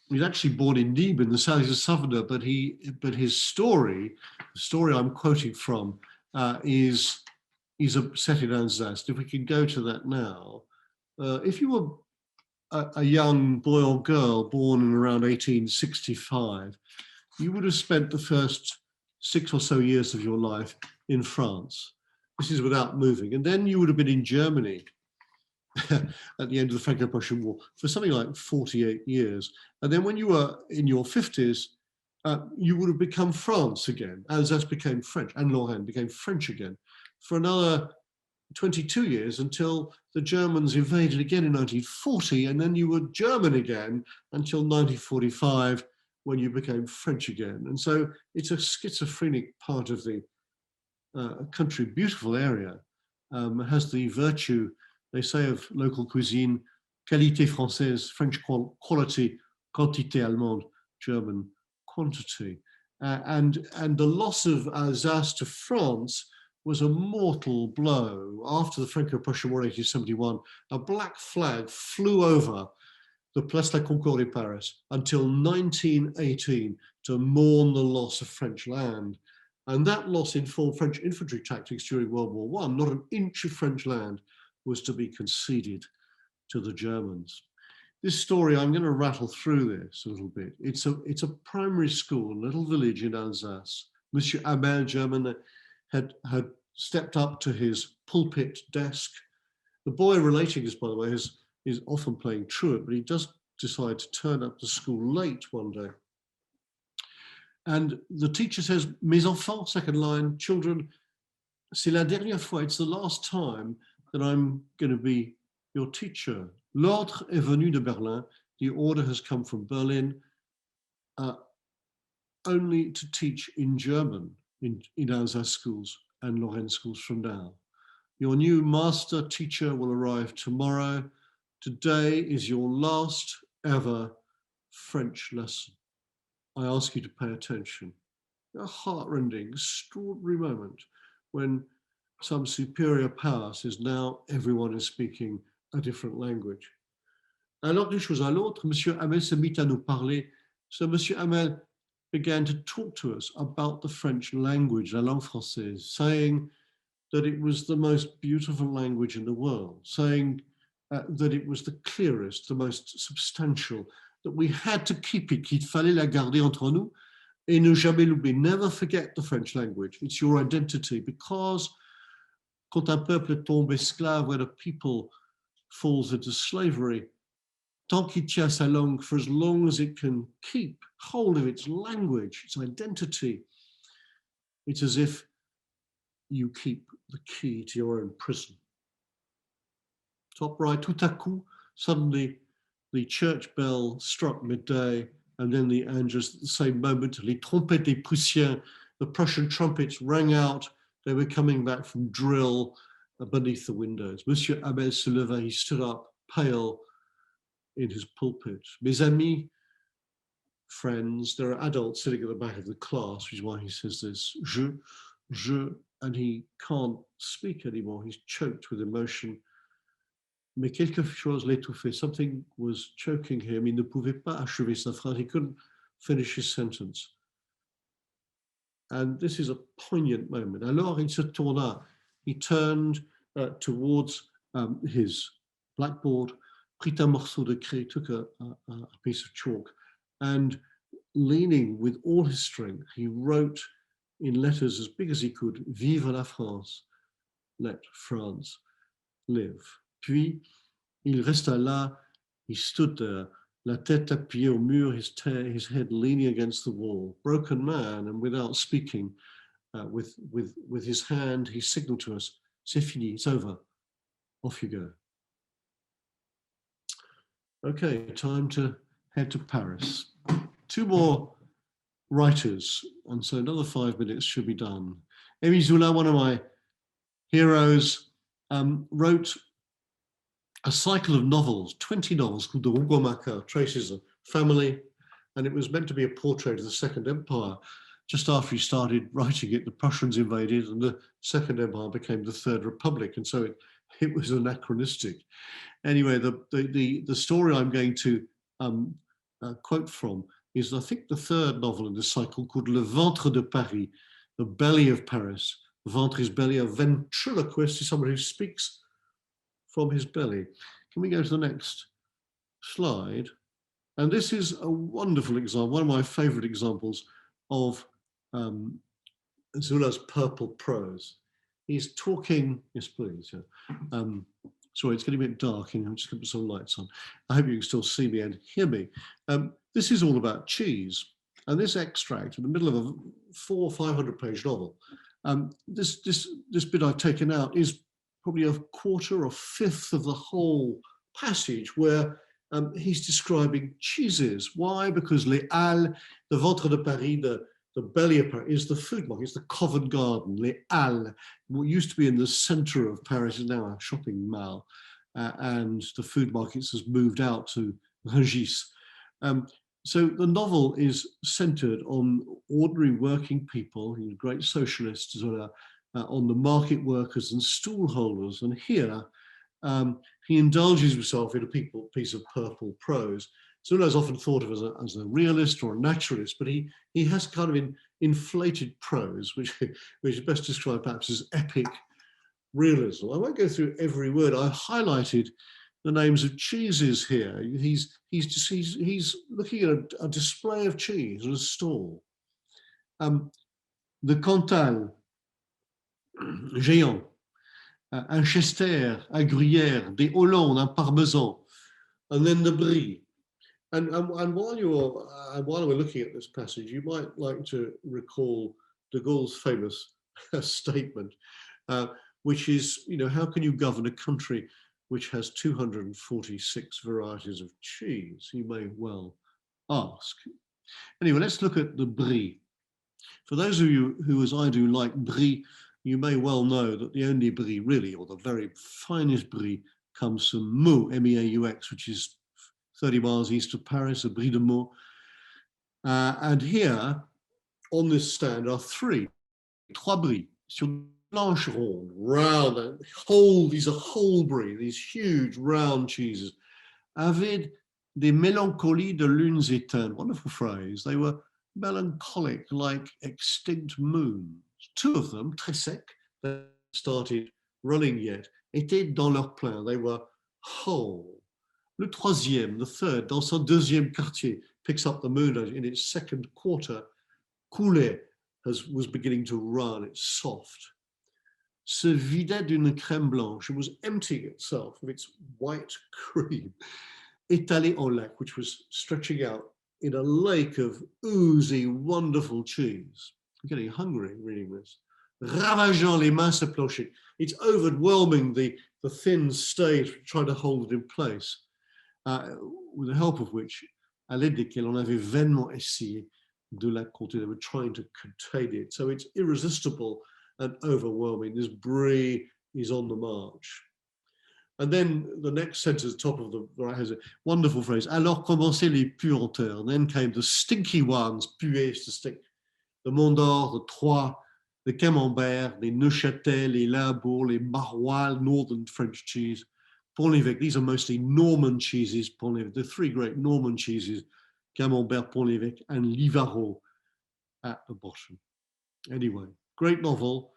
he's actually born in Nîmes in the south, he's a southerner, but his story, the story I'm quoting from, is set in Alsace. If we can go to that now. If you were a young boy or girl born in around 1865, you would have spent the first 6 or so years of your life in France. This is without moving. And then you would have been in Germany at the end of the Franco-Prussian War for something like 48 years. And then when you were in your 50s, you would have become France again. Alsace became French, and Lorraine became French again for another 22 years until the Germans invaded again in 1940, and then you were German again until 1945 when you became French again. And so it's a schizophrenic part of the country, beautiful area, has the virtue, they say, of local cuisine, qualité française, French quality, quantité allemande, German quantity. And the loss of Alsace to France was a mortal blow. After the Franco-Prussian War in 1871, a black flag flew over the Place la Concorde in Paris until 1918 to mourn the loss of French land. And that loss informed French infantry tactics during World War I. Not an inch of French land was to be conceded to the Germans. This story, I'm going to rattle through this a little bit. It's a primary school, a little village in Alsace. Monsieur Abel, German, had stepped up to his pulpit desk. The boy relating this, by the way, is often playing truant, but he does decide to turn up to school late one day. And the teacher says, mes enfants, second line, children, c'est la dernière fois, it's the last time that I'm going to be your teacher. L'ordre est venu de Berlin. the order has come from Berlin only to teach in German in Alsace schools and Lorraine schools from now. Your new master teacher will arrive tomorrow. Today is your last ever French lesson. I ask you to pay attention. A heart-rending, extraordinary moment when some superior power says now everyone is speaking a different language. Alors d'une chose à l'autre, Monsieur Hamel se mit à nous parler. So Monsieur Hamel began to talk to us about the French language, la langue française, saying that it was the most beautiful language in the world, saying that it was the clearest, the most substantial, that we had to keep it, qu'il fallait la garder entre nous, et ne jamais l'oublier. Never forget the French language. It's your identity, because quand un peuple tombe esclave, when a people falls into slavery, tant qu'il tient sa langue, for as long as it can keep hold of its language, its identity, it's as if you keep the key to your own prison. Top right, tout à coup, suddenly the church bell struck midday, and then and just at the same moment, les trompettes des Prussiens, the Prussian trumpets rang out. They were coming back from drill beneath the windows. Monsieur Hamel se leva, he stood up, pale, in his pulpit. Mes amis, friends, there are adults sitting at the back of the class, which is why he says this, je, and he can't speak anymore. He's choked with emotion. Mais quelque chose l'étouffait. Something was choking him. Il ne pouvait pas achever sa phrase. He couldn't finish his sentence. And this is a poignant moment. Alors il se tourna. He turned towards his blackboard, prit un morceau de craie, took a piece of chalk, and leaning with all his strength, he wrote in letters as big as he could, Vive la France, let France live. Puis, il resta là, he stood there, la tête appuyée au mur, his head leaning against the wall, broken man, and without speaking, with his hand, he signaled to us, c'est fini, it's over, off you go. Okay, time to head to Paris. Two more writers, and so another 5 minutes should be done. Émile Zola, one of my heroes, wrote a cycle of novels, 20 novels called the Rougon-Macquart, traces of family, and it was meant to be a portrait of the Second Empire. Just after he started writing it, the Prussians invaded and the Second Empire became the Third Republic, and so it was anachronistic. Anyway, the story I'm going to quote from is, I think, the third novel in this cycle, called Le Ventre de Paris, the belly of Paris. Ventre is belly. A ventriloquist is someone who speaks from his belly. Can we go to the next slide? And this is a wonderful example, one of my favorite examples of Zola's purple prose. He's talking, yes, please. Yeah. Sorry, it's getting a bit dark, and I'm just going to put some lights on. I hope you can still see me and hear me. This is all about cheese. And this extract in the middle of a 400 or 500 page novel, this bit I've taken out is probably a quarter or fifth of the whole passage, where he's describing cheeses. Why? Because Les Halles, the Ventre de Paris, the belly of Paris, is the food market, it's the Covent Garden, Les Halles. What used to be in the center of Paris is now a shopping mall, and the food markets has moved out to Rungis. So the novel is centered on ordinary working people, great socialists as well, on the market workers and stall holders. And here he indulges himself in a piece of purple prose. Zola is often thought of as a realist or a naturalist, but he has kind of inflated prose, which is best described perhaps as epic realism. I won't go through every word. I highlighted the names of cheeses here. He's looking at a display of cheese at a stall. The Cantal, Géant, un Chester, un Gruyère, des Hollandes, un Parmesan, and then the Brie. And while we're looking at this passage, you might like to recall de Gaulle's famous statement, which is, how can you govern a country which has 246 varieties of cheese? You may well ask. Anyway, let's look at the Brie. For those of you who, as I do, like Brie, you may well know that the only Brie really, or the very finest Brie, comes from Meaux, M-E-A-U-X, which is 30 miles east of Paris, a Brie de Meaux. And here on this stand are trois Brie, sur blanche ronde, round, these are whole Brie, these huge round cheeses, avec des mélancolies de lunes éteintes. Wonderful phrase. They were melancholic like extinct moons. Two of them, très sec, that started running yet, étaient dans leur plein. They were whole. Le troisième, the third, dans son deuxième quartier, picks up the moon in its second quarter. Coulait was beginning to run, it's soft. Se vidait d'une crème blanche, it was emptying itself of its white cream. Étalé en lac, which was stretching out in a lake of oozy, wonderful cheese. I'm getting hungry reading this. Ravageant les minces planchers. It's overwhelming the thin staves, trying to hold it in place, with the help of which, à l'aide desquelles on avait vainement essayé de la conter. They were trying to contain it. So it's irresistible and overwhelming. This Brie is on the march. And then the next sentence, top of the right, has a wonderful phrase. Alors commençaient les puanteurs. And then came the stinky ones, puer is to stink. The Mont d'Or, the Troyes, the Camembert, les Neuchâtel, les Limbourg, les Maroilles, northern French cheese. Pont-l'Évêque, these are mostly Norman cheeses. Pont-l'Évêque, the three great Norman cheeses, Camembert, Pont-l'Évêque, and Livarot at the bottom. Anyway, great novel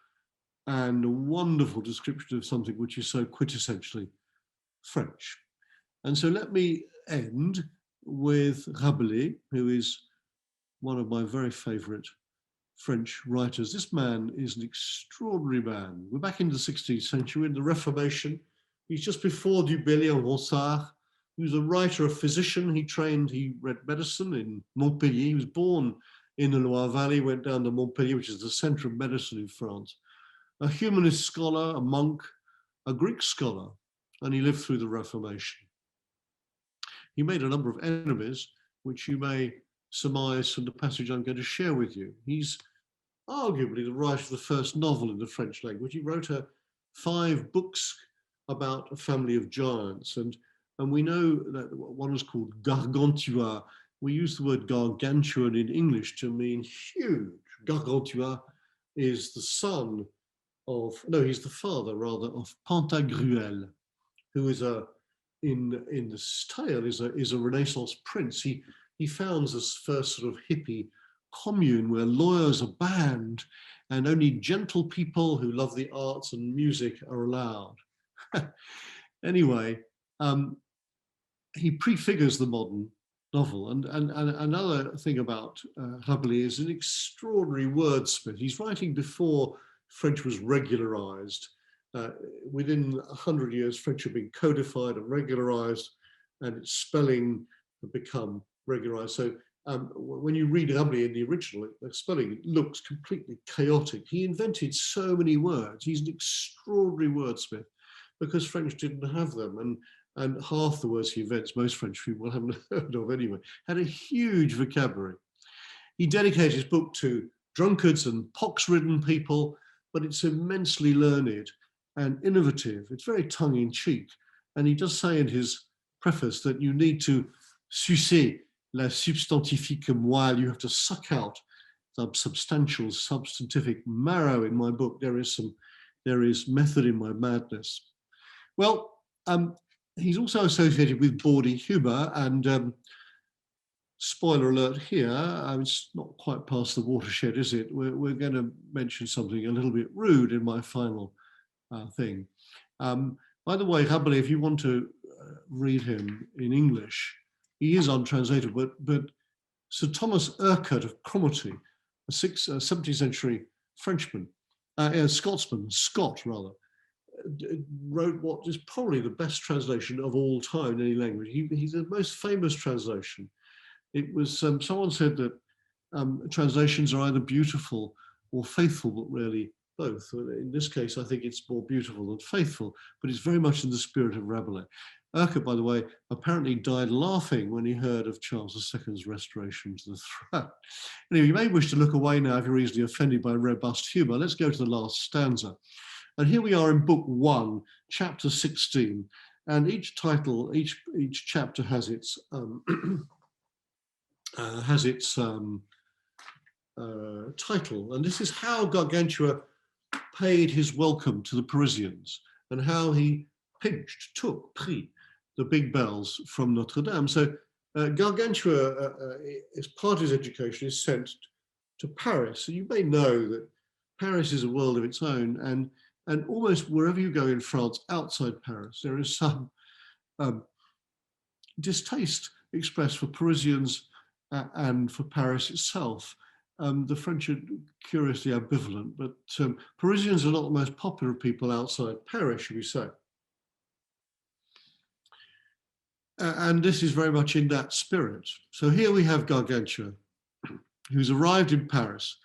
and a wonderful description of something which is so quintessentially French. And so let me end with Rabelais, who is one of my very favorite French writers. This man is an extraordinary man. We're back in the 16th century, in the Reformation. He's just before Du Bellay and Ronsard. He was a writer, a physician. He read medicine in Montpellier. He was born in the Loire Valley, went down to Montpellier, which is the center of medicine in France. A humanist scholar, a monk, a Greek scholar, and he lived through the Reformation. He made a number of enemies, which you may surmise from the passage I'm going to share with you. He's arguably the writer of the first novel in the French language. He wrote 5 books about a family of giants, and we know that one is called Gargantua. We use the word gargantuan in English to mean huge. Gargantua is the son of, no, he's the father rather of Pantagruel, who is in this tale is a Renaissance prince. He founds this first sort of hippie commune where lawyers are banned and only gentle people who love the arts and music are allowed. Anyway, he prefigures the modern novel. And another thing about Rabelais is an extraordinary wordsmith. He's writing before French was regularized. Within 100 years, French had been codified and regularized, and its spelling had become regularized. So when you read Rabelais in the original, the spelling looks completely chaotic. He invented so many words. He's an extraordinary wordsmith because French didn't have them. And half the words he invents, most French people haven't heard of anyway, had a huge vocabulary. He dedicated his book to drunkards and pox-ridden people, but it's immensely learned and innovative. It's very tongue-in-cheek. And he does say in his preface that you need to sucer la substantifique moelle. You have to suck out the substantial, substantific marrow in my book. There is method in my madness. Well, he's also associated with bawdy humor, and spoiler alert here, it's not quite past the watershed, is it? We're going to mention something a little bit rude in my final thing. By the way, Rabelais, if you want to read him in English, he is untranslatable, but Sir Thomas Urquhart of Cromarty, a 17th century Frenchman, Scotsman, Scot rather, wrote what is probably the best translation of all time in any language. He's the most famous translation. It was, someone said that translations are either beautiful or faithful, but rarely both. In this case, I think it's more beautiful than faithful, but it's very much in the spirit of Rabelais. Urquhart, by the way, apparently died laughing when he heard of Charles II's restoration to the throne. Anyway, you may wish to look away now if you're easily offended by robust humour. Let's go to the last stanza. And here we are in Book 1, Chapter 16, and each title, each chapter has its title, and this is how Gargantua paid his welcome to the Parisians and how he pris the big bells from Notre Dame. So Gargantua, as part of his education, is sent to Paris. So you may know that Paris is a world of its own, and almost wherever you go in France outside Paris, there is some distaste expressed for Parisians and for Paris itself. The French are curiously ambivalent, but Parisians are not the most popular people outside Paris, should we say. And this is very much in that spirit. So here we have Gargantua, who's arrived in Paris,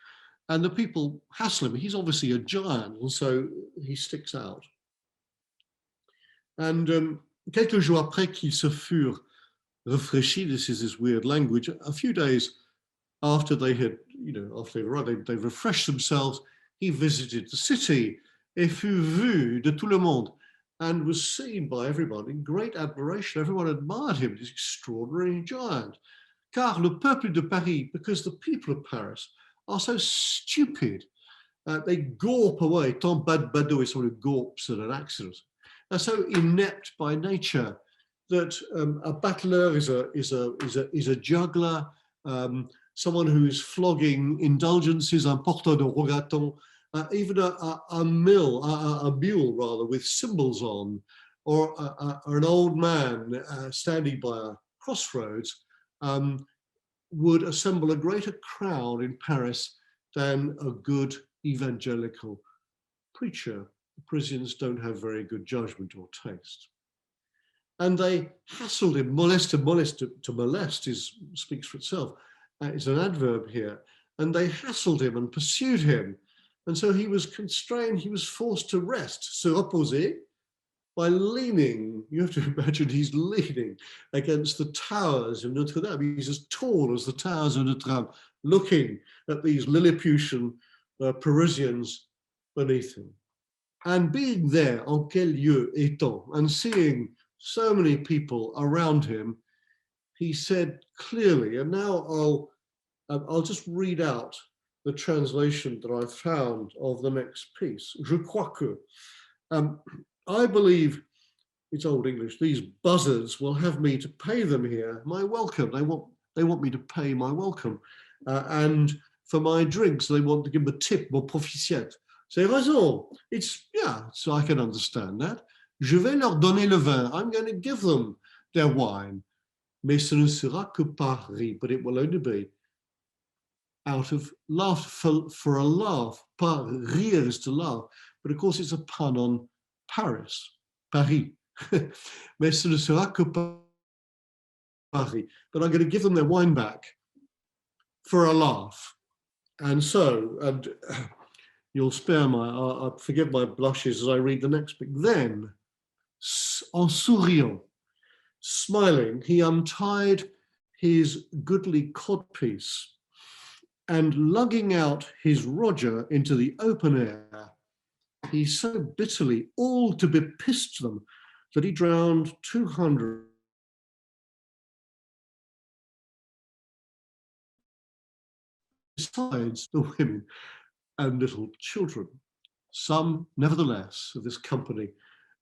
and the people hassle him. He's obviously a giant, and so he sticks out. And quelques jours après qu'ils se furent rafraîchis, this is this weird language, a few days after they had, after they arrived, they refreshed themselves, he visited the city, et fut vu de tout le monde, and was seen by everyone in great admiration. Everyone admired him, this extraordinary giant. Car le peuple de Paris, because the people of Paris are so stupid, they gawp away, tant bad bado is someone who gawps at an accident. They're so inept by nature that a battleur is a juggler, someone who is flogging indulgences, un porteur de rogaton, even a mule rather, with cymbals on, or an old man standing by a crossroads, would assemble a greater crowd in Paris than a good evangelical preacher. The Parisians don't have very good judgment or taste. And they hassled him, to molest speaks for itself. It's an adverb here. And they hassled him and pursued him. And so he was constrained, he was forced to rest, se reposer, by leaning. You have to imagine he's leaning against the towers of Notre Dame. He's as tall as the towers of Notre Dame, looking at these Lilliputian Parisians beneath him. And being there, en quel lieu étant, and seeing so many people around him, he said clearly, and now I'll just read out the translation that I found of the next piece. Je crois que, I believe, it's Old English, these buzzards will have me to pay them here my welcome. They want me to pay my welcome. And for my drinks, they want to give them a tip, mon proficiat. C'est raison. So I can understand that. Je vais leur donner le vin. I'm going to give them their wine. Mais ce ne sera que par rire, but it will only be out of laughter, for a laugh. Par rire is to laugh, but of course it's a pun on Paris, Paris. Mais ce ne sera que par rire. But I'm going to give them their wine back for a laugh. And so, you'll spare forgive my blushes as I read the next bit. Then, en souriant, smiling, he untied his goodly codpiece and lugging out his Roger into the open air, he so bitterly all to bepissed them that he drowned 200 besides the women and little children. Some, nevertheless, of this company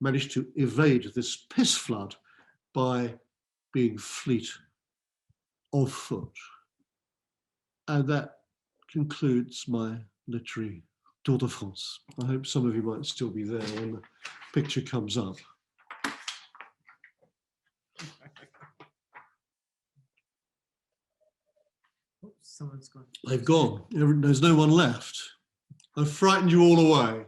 managed to evade this piss flood by being fleet of foot. And that concludes my literary Tour de France. I hope some of you might still be there when the picture comes up. Oh, someone's gone. They've gone. There's no one left. I've frightened you all away.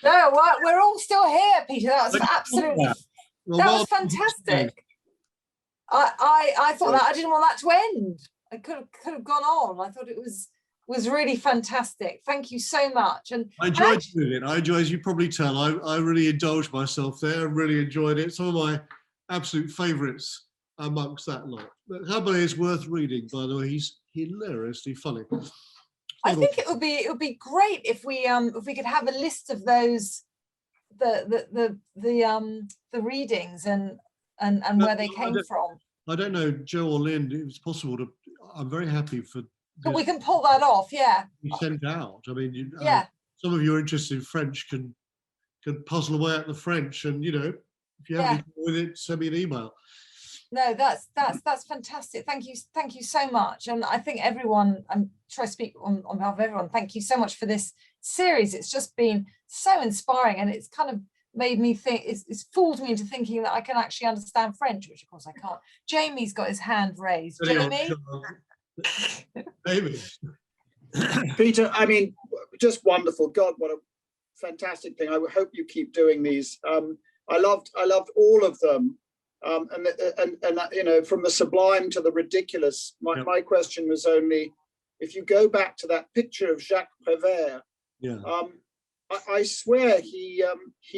No, we're all still here, Peter. That was absolutely, that was fantastic. I thought that I didn't want that to end. I could have gone on. I thought it was, was really fantastic. Thank you so much. And I enjoyed doing it. I enjoyed, as you probably tell, I really indulged myself there. I really enjoyed it. Some of my absolute favourites amongst that lot. But Gabali is worth reading, by the way. He's hilariously funny. I think it would be great if we could have a list of those the readings and where they came from. I don't know, Joe or Lynn, if it's possible to. I'm very happy for. But we can pull that off, yeah. Be sent out. I mean, yeah. Some of you are interested in French can puzzle away at the French, and if you have anything with it, send me an email. No, that's fantastic. Thank you so much. And I think everyone, I'm trying to speak on behalf of everyone. Thank you so much for this series. It's just been so inspiring, and it's kind of made me think. It's fooled me into thinking that I can actually understand French, which of course I can't. Jamie's got his hand raised. Jamie. Maybe. Peter, I mean, just wonderful. God, what a fantastic thing. I hope you keep doing these. I loved all of them. And from the sublime to the ridiculous. My question was only, if you go back to that picture of Jacques Prévert, I swear he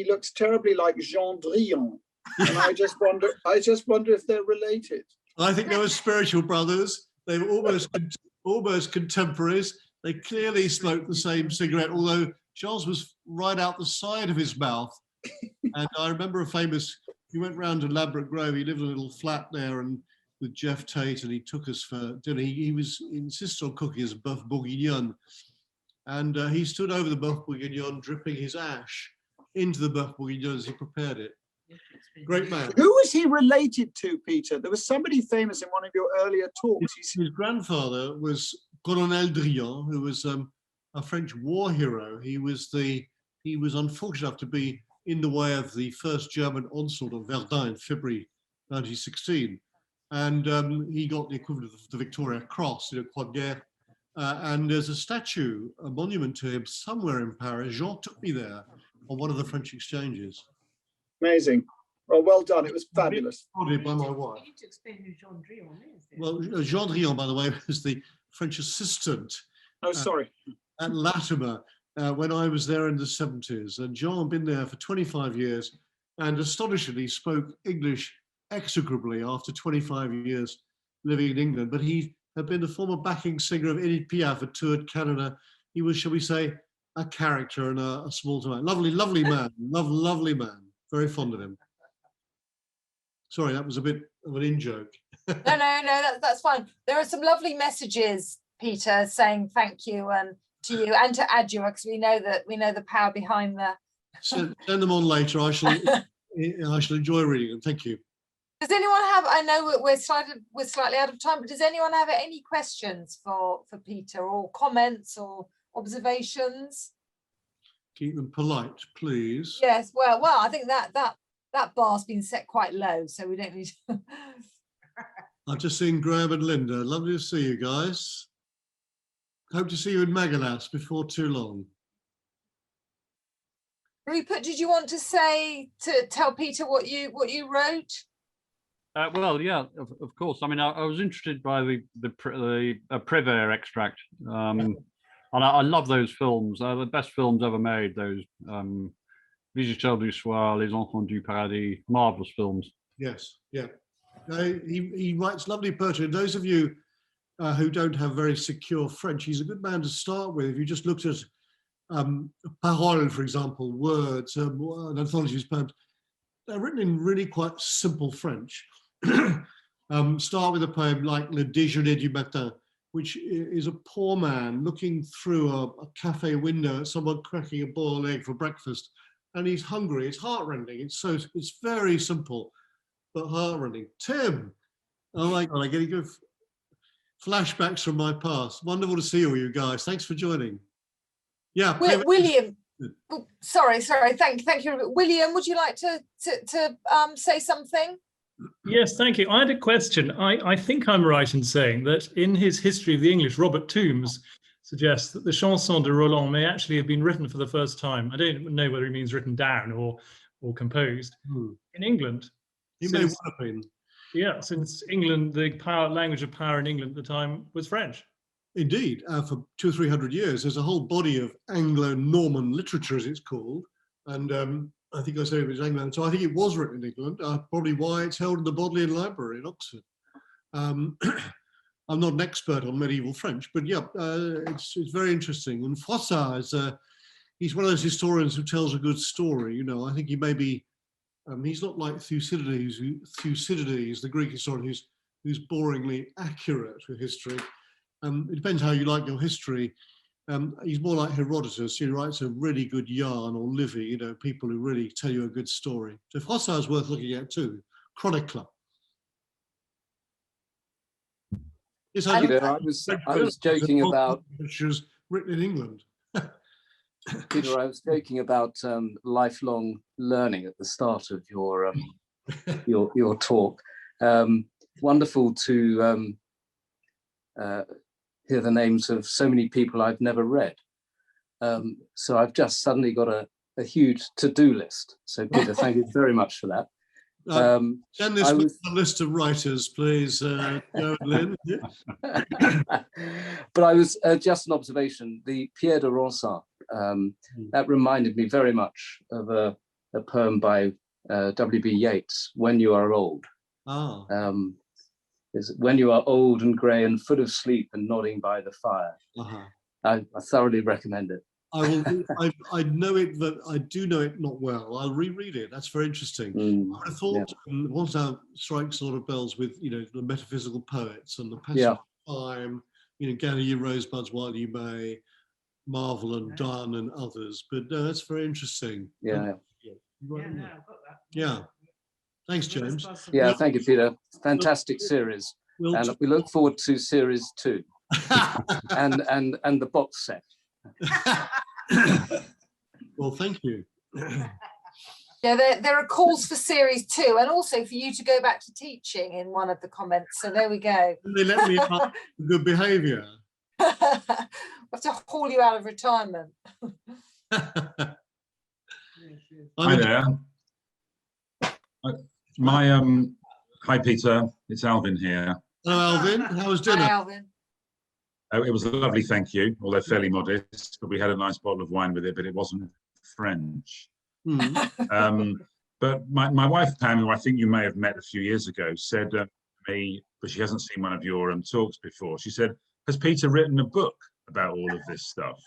looks terribly like Jean Drian. And I just wonder if they're related. I think they were spiritual brothers. They were almost contemporaries. They clearly smoked the same cigarette, although Charles was right out the side of his mouth. And I remember he went round to Ladbroke Grove. He lived in a little flat there, and with Jeff Tate, and he took us for dinner. He insisted on cooking us boeuf bourguignon, and he stood over the boeuf bourguignon, dripping his ash into the boeuf bourguignon as he prepared it. Great man. Who was he related to, Peter? There was somebody famous in one of your earlier talks. His grandfather was Colonel Drian, who was a French war hero. He was unfortunate enough to be in the way of the first German onslaught on Verdun in February 1916. And he got the equivalent of the Victoria Cross, Croix de Guerre. And there's a statue, a monument to him somewhere in Paris. Jean took me there on one of the French exchanges. Amazing. Well done. It was fabulous. By my wife. You need to explain who Jean Drian is. Well, Jean Drian, by the way, was the French assistant. Oh, sorry. At Latimer. When I was there in the 70s, and Jean had been there for 25 years and astonishingly spoke English execrably after 25 years living in England. But he had been the former backing singer of Edith Piaf and toured Canada. He was, shall we say, a character and a small time. Lovely man, lovely man. Very fond of him. Sorry, that was a bit of an in-joke. No, that's fine. There are some lovely messages, Peter, saying thank you and to you and to Adjua, because we know the power behind the. Send them on later. I shall enjoy reading them. Thank you. Does anyone have? I know we're slightly out of time, but does anyone have any questions for Peter, or comments or observations? Keep them polite, please. Yes. Well, I think that bar's been set quite low, so we don't need to. I've just seen Graham and Linda. Lovely to see you guys. Hope to see you in Magalas before too long. Rupert, did you want to tell Peter what you wrote? Well, yeah, of course. I mean, I was interested by the Prévert extract, and I love those films. They're the best films ever made. Those Visiteurs du Soir, Les Enfants du Paradis, marvelous films. Yes, yeah. He writes lovely poetry. And those of you who don't have very secure French, he's a good man to start with. If you just looked at Paroles, for example, words, an anthology of poems, they're written in really quite simple French. Start with a poem like Le Déjeuner du Matin, which is a poor man looking through a cafe window at someone cracking a boiled egg for breakfast, and he's hungry. It's heartrending. It's very simple, but heartrending. Tim, oh my God, I'm getting good flashbacks from my past. Wonderful to see all you guys. Thanks for joining. Yeah, William. Oh, sorry. Thank you, William. Would you like to say something? Yes, thank you. I had a question. I think I'm right in saying that in his History of the English, Robert Toombs suggests that the Chanson de Roland may actually have been written for the first time. I don't know whether he means written down or composed in England. He may well have been. Yeah, since England, the language of power in England at the time was French. indeed, for 200 or 300 years, there's a whole body of Anglo-Norman literature, as it's called. And I think I said it was England. So I think it was written in England, probably why it's held in the Bodleian Library in Oxford. I'm not an expert on medieval French, but yeah, it's very interesting. And Froissart is, he's one of those historians who tells a good story. You know, I think he may be, he's not like Thucydides, the Greek historian, who's boringly accurate with history. It depends how you like your history. He's more like Herodotus. He writes a really good yarn, or Livy, you know, people who really tell you a good story. So Froissart is worth looking at too. Chronicler. Yes, I was joking about, which was written in England. Peter, I was joking about lifelong learning at the start of your your talk. Wonderful to hear the names of so many people I've never read. So I've just suddenly got a huge to-do list. So Peter, thank you very much for that. Send this with a list of writers, please, Joe and Lynn. But I was just an observation, the Pierre de Ronsard, that reminded me very much of a poem by W.B. Yeats, When You Are Old. Is when you are old and grey and full of sleep and nodding by the fire. I thoroughly recommend it. I will. I know it, but I do know it not well. I'll reread it. That's very interesting. I would have thought once now strikes a lot of bells with, you know, the metaphysical poets and the passage of time. You know, gather your rosebuds while you may, Marvel and Donne and others. But no, that's very interesting. Yeah, no, I've got that. Yeah. Thanks, James. Yeah, thank you, Peter. Fantastic series. And we look forward to series 2 and the box set. Well, thank you. Yeah, there are calls for series 2 and also for you to go back to teaching in one of the comments. So there we go. They let me up good behaviour. I have to haul you out of retirement. Hi there. Hi Peter, it's Alvin here. Hello Alvin, how was dinner? Hi Alvin. It was lovely, thank you, although fairly modest, but we had a nice bottle of wine with it, but it wasn't French. But my wife Pam, who I think you may have met a few years ago, said to me, but she hasn't seen one of your talks before, she said, has Peter written a book about all of this stuff?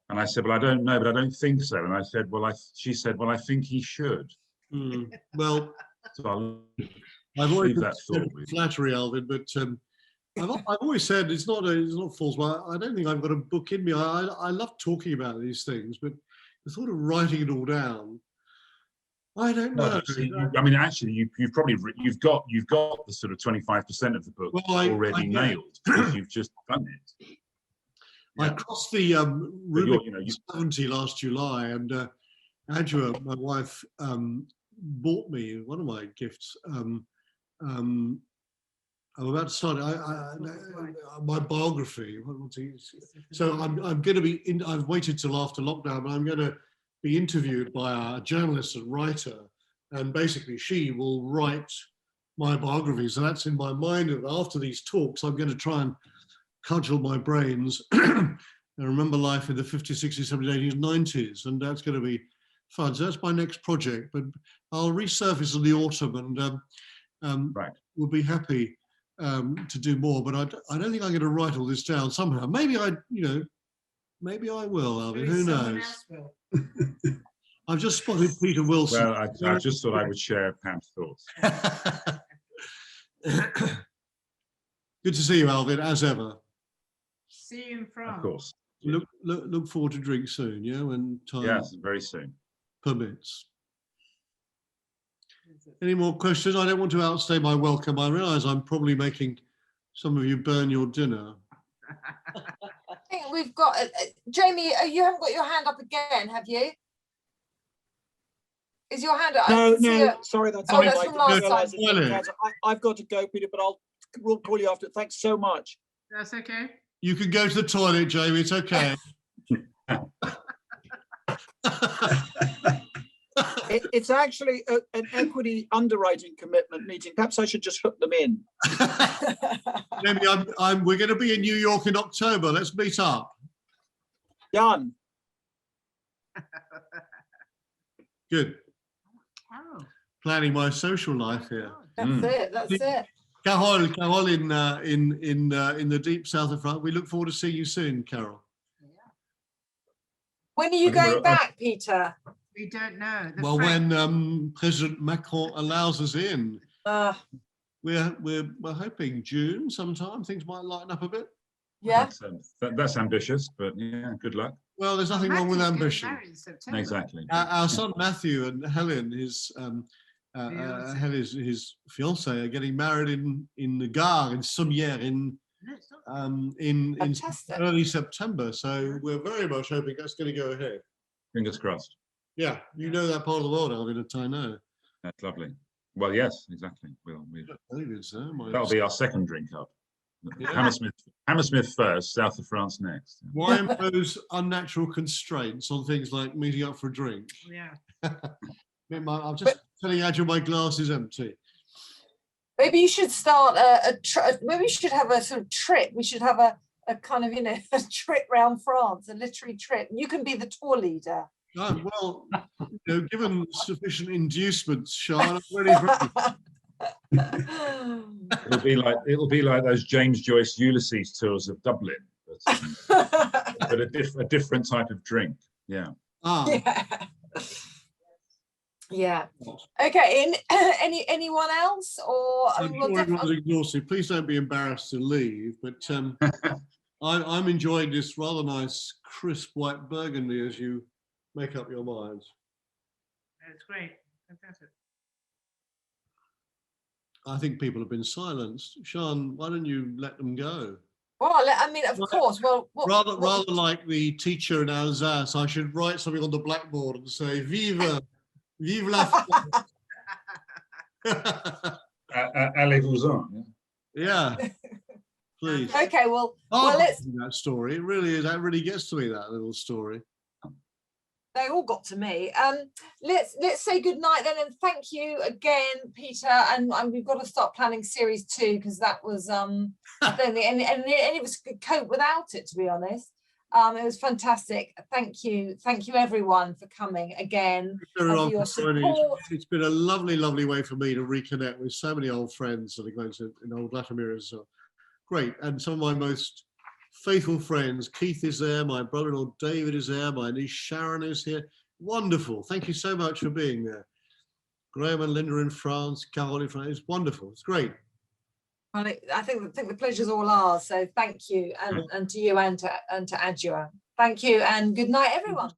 And I said, well, I don't know, but I don't think so. And I said, well, she said, well, I think he should. Well, so I've always that thought flattery, Alvin, but I've always said it's not false. But I don't think I've got a book in me. I love talking about these things, but the thought of writing it all down, I don't know. I mean, actually, you've got the sort of 25% of the book already nailed because you've just done it. I crossed the Rubicon 70 last July, and Adjua, my wife, bought me one of my gifts. I'm about to start my biography. So I'm going to be. I've waited till after lockdown, but I'm going to be interviewed by a journalist and writer, and basically she will write my biography. So that's in my mind. And after these talks, I'm going to try and cudgel my brains and remember life in the 50s, 60s, 70s, 80s, 90s, and that's going to be fun. So that's my next project, but I'll resurface in the autumn, and we'll be happy to do more. But I don't think I'm going to write all this down somehow. Maybe maybe I will, Alvin. Who knows? I've just spotted Peter Wilson. Well, I just thought I would share Pam's thoughts. Good to see you, Alvin, as ever. See you in France. Of course. Look forward to drink soon, yeah, when time very soon permits. Any more questions? I don't want to outstay my welcome. I realise I'm probably making some of you burn your dinner. I think we've got Jamie. You haven't got your hand up again, have you? Is your hand up? No. Sorry, that's from last time. I've got to go, Peter, but we'll call you after. Thanks so much. That's okay. You can go to the toilet, Jamie. It's okay. It's actually an equity underwriting commitment meeting. Perhaps I should just hook them in. Maybe we're going to be in New York in October. Let's meet up. Done. Good. Oh, Planning my social life here. That's it. That's it. Carol in the deep south of France. We look forward to seeing you soon, Carol. When are you going back, Peter? we don't know. Well, when President Macron allows us in, we're hoping June sometime. Things might lighten up a bit. Yeah. That's ambitious, but yeah, good luck. Well, there's nothing wrong with Matthew's getting ambition. married in September. Exactly. Our son Matthew and Helen, his fiancée, are getting married in the Gare in Sommières in Fantastic. early September. So we're very much hoping that's going to go ahead. Fingers crossed. Yeah, you know that part of the world, Alvin, I know. That's lovely. Well, yes, exactly. That'll be our second drink up. Yeah. Hammersmith first, south of France next. Why impose unnatural constraints on things like meeting up for a drink? Yeah. I'm just telling Adja my glass is empty. Maybe you should start maybe you should have a sort of trip. We should have a kind of, a trip around France, a literary trip. You can be the tour leader. Well, given sufficient inducements, Sean, I'm ready for It'll be like those James Joyce Ulysses tours of Dublin, but a different type of drink. Yeah. Yeah. Okay. Anyone else? Or I'm sure everyone's exhausted. Please don't be embarrassed to leave. But I'm enjoying this rather nice, crisp white burgundy as you make up your minds. It's great. Fantastic. I think people have been silenced. Sean, why don't you let them go? Well, I mean, of course. Well, rather like the teacher in Alsace, I should write something on the blackboard and say, "Vive la France." Allez-vous-en. Yeah, please. Okay, well, let's that story. It really is. That really gets to me. That little story. They all got to me. Let's say good night then, and thank you again, Peter. And we've got to start planning series 2 because that was I don't think any of us could cope without it, to be honest. It was fantastic. Thank you everyone for coming again. And for your support. It's been a lovely way for me to reconnect with so many old friends that are going to in old Latimer. So great, and some of my most faithful friends. Keith is there, my brother-in-law David is there, my niece Sharon is here. Wonderful. Thank you so much for being there. Graham and Linda in France, Carol in France. It's wonderful. It's great. Well, I think the pleasure's all ours. So thank you, and to you and to Adjua. Thank you, and good night, everyone.